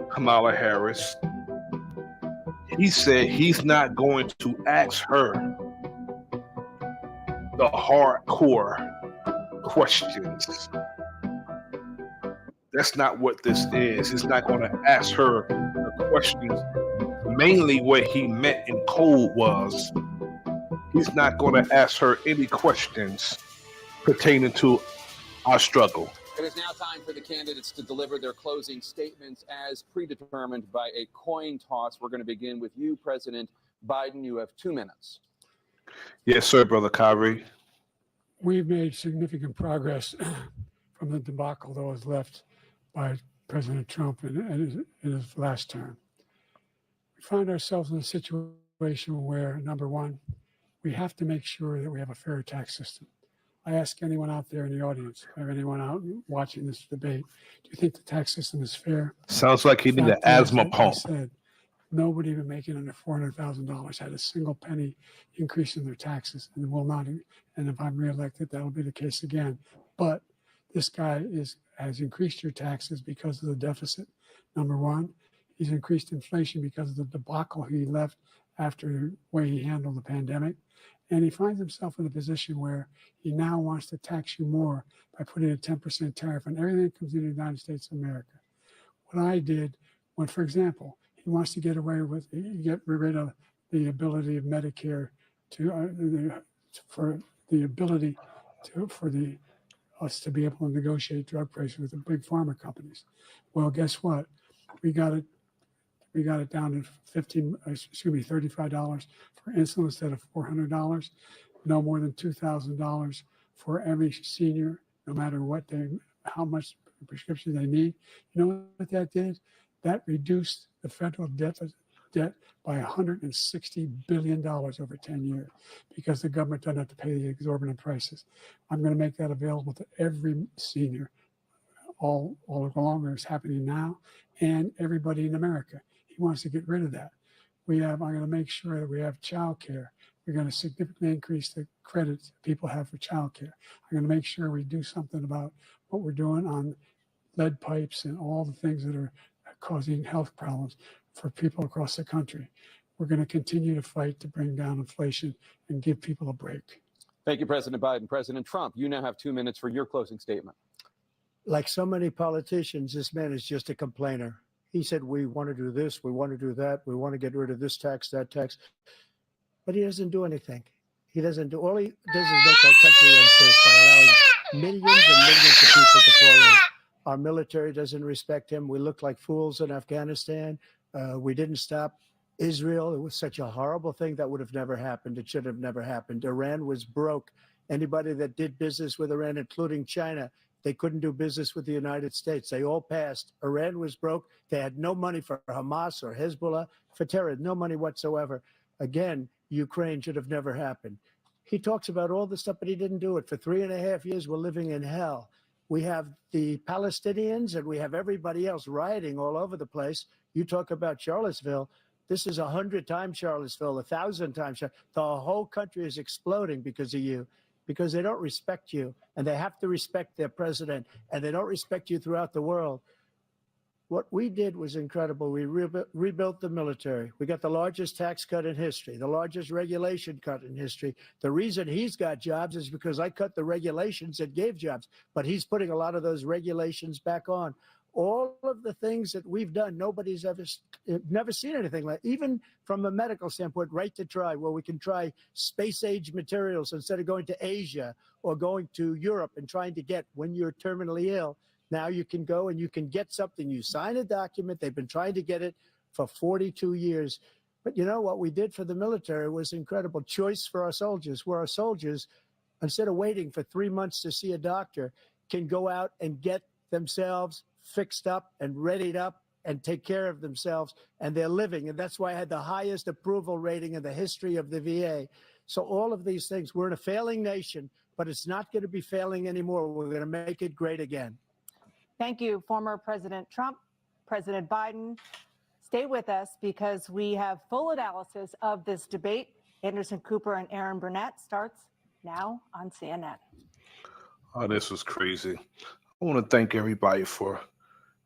Kamala Harris, he said he's not going to ask her the hardcore questions. That's not what this is. He's not going to ask her the questions. Mainly what he meant in code was he's not going to ask her any questions pertaining to our struggle. It is now time for the candidates to deliver their closing statements as predetermined by a coin toss. We're going to begin with you, President Biden. You have 2 minutes. Yes, sir, Brother Kyrie. We've made significant progress from the debacle that was left by President Trump in his last term. We find ourselves in a situation where, number one, we have to make sure that we have a fair tax system. I ask anyone out there in the audience, or anyone out watching this debate, do you think the tax system is fair? Sounds like he needs an asthma pump. Said, nobody even making under $400,000 had a single penny increase in their taxes, and will not. And if I'm reelected, that'll be the case again. But this guy has increased your taxes because of the deficit. Number one, he's increased inflation because of the debacle he left after the way he handled the pandemic. And he finds himself in a position where he now wants to tax you more by putting a 10% tariff on everything that comes into the United States of America. What I did, when, for example, he wants to get rid of the ability of Medicare for us to be able to negotiate drug prices with the big pharma companies. Well, guess what? We got it down to $35 for insulin instead of $400. No more than $2,000 for every senior, no matter how much prescription they need. You know what that did? That reduced the federal debt by $160 billion over 10 years because the government doesn't have to pay the exorbitant prices. I'm going to make that available to every senior all along. It's happening now, and everybody in America. He wants to get rid of that. I'm going to make sure that we have child care. We're going to significantly increase the credits people have for child care. I'm going to make sure we do something about what we're doing on lead pipes and all the things that are causing health problems for people across the country. We're going to continue to fight to bring down inflation and give people a break. Thank you, President Biden. President Trump, you now have 2 minutes for your closing statement. Like so many politicians, this man is just a complainer. He said, we want to do this, we want to do that, we want to get rid of this tax, that tax. But he doesn't do anything. He doesn't do, all he does is make our country unsafe by allowing millions and millions of people to pour in. Our military doesn't respect him. We look like fools in Afghanistan. We didn't stop Israel. It was such a horrible thing that would have never happened. It should have never happened. Iran was broke. Anybody that did business with Iran, including China, they couldn't do business with the United States. They all passed. Iran was broke. They had no money for Hamas or Hezbollah, for terror, no money whatsoever. Again, Ukraine should have never happened. He talks about all this stuff, but he didn't do it. For 3.5 years, we're living in hell. We have the Palestinians and we have everybody else rioting all over the place. You talk about Charlottesville. This is 100 times Charlottesville, 1,000 times. The whole country is exploding because of you, because they don't respect you, and they have to respect their president, and they don't respect you throughout the world. What we did was incredible. We rebuilt the military. We got the largest tax cut in history, the largest regulation cut in history. The reason he's got jobs is because I cut the regulations that gave jobs, but he's putting a lot of those regulations back on. All of the things that we've done, nobody's never seen anything like, even from a medical standpoint, right to try, where we can try space age materials instead of going to Asia or going to Europe and trying to get, when you're terminally ill, now you can go and you can get something. You sign a document. They've been trying to get it for 42 years. But you know what we did for the military was incredible. Choice for our soldiers, where our soldiers, instead of waiting for 3 months to see a doctor, can go out and get themselves fixed up and readied up and take care of themselves, and they're living. And that's why I had the highest approval rating in the history of the VA. So all of these things, we're in a failing nation, but it's not going to be failing anymore. We're going to make it great again. Thank you, former President Trump, President Biden. Stay with us because we have full analysis of this debate. Anderson Cooper and Aaron Burnett starts now on CNN. Oh, this was crazy. I want to thank everybody for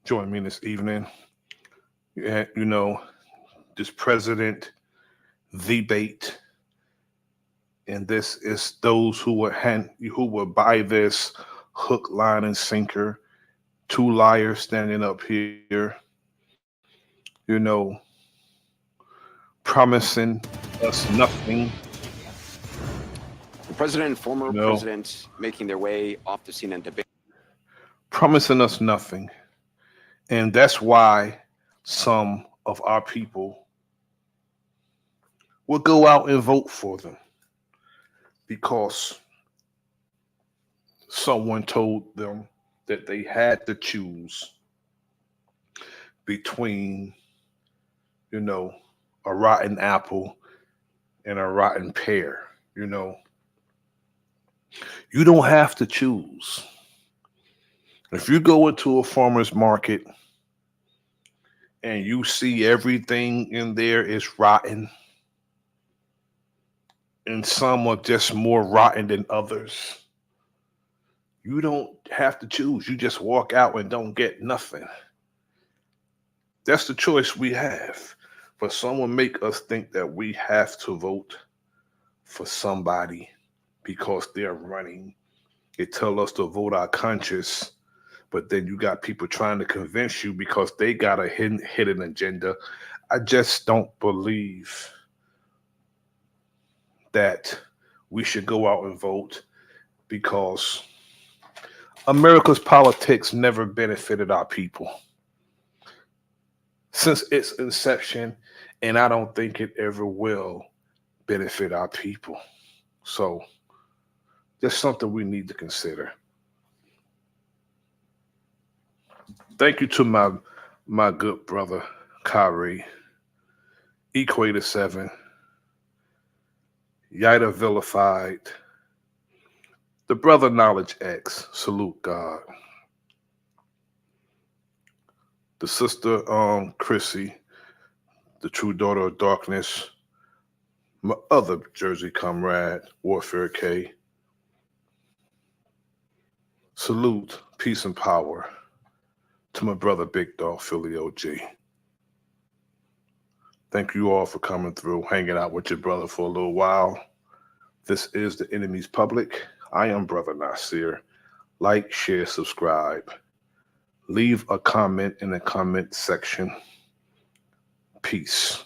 joining me this evening. Yeah, you know, this president, DeBait, and this is those who would buy this hook, line, and sinker. Two liars standing up here, you know, promising us nothing. The president and former presidents making their way off the scene and debate. Promising us nothing. And that's why some of our people will go out and vote for them, because someone told them that they had to choose between, you know, a rotten apple and a rotten pear. You know, you don't have to choose. If you go into a farmer's market and you see everything in there is rotten, and some are just more rotten than others, you don't have to choose. You just walk out and don't get nothing. That's the choice we have. But someone make us think that we have to vote for somebody because they're running. They tell us to vote our conscience, but then you got people trying to convince you because they got a hidden agenda. I just don't believe that we should go out and vote, because America's politics never benefited our people since its inception, and I don't think it ever will benefit our people. So that's something we need to consider. Thank you to my good brother, Kyrie, Equator 7, Yida Vilified, the brother Knowledge X, salute God, the sister Chrissy, the true daughter of darkness, my other Jersey comrade, Warfare K. Salute, peace and power to my brother Big Dog Philly OG. Thank you all for coming through, hanging out with your brother for a little while. This is The Enemy's Public. I am Bro.Nasir. Like, share, subscribe. Leave a comment in the comment section. Peace.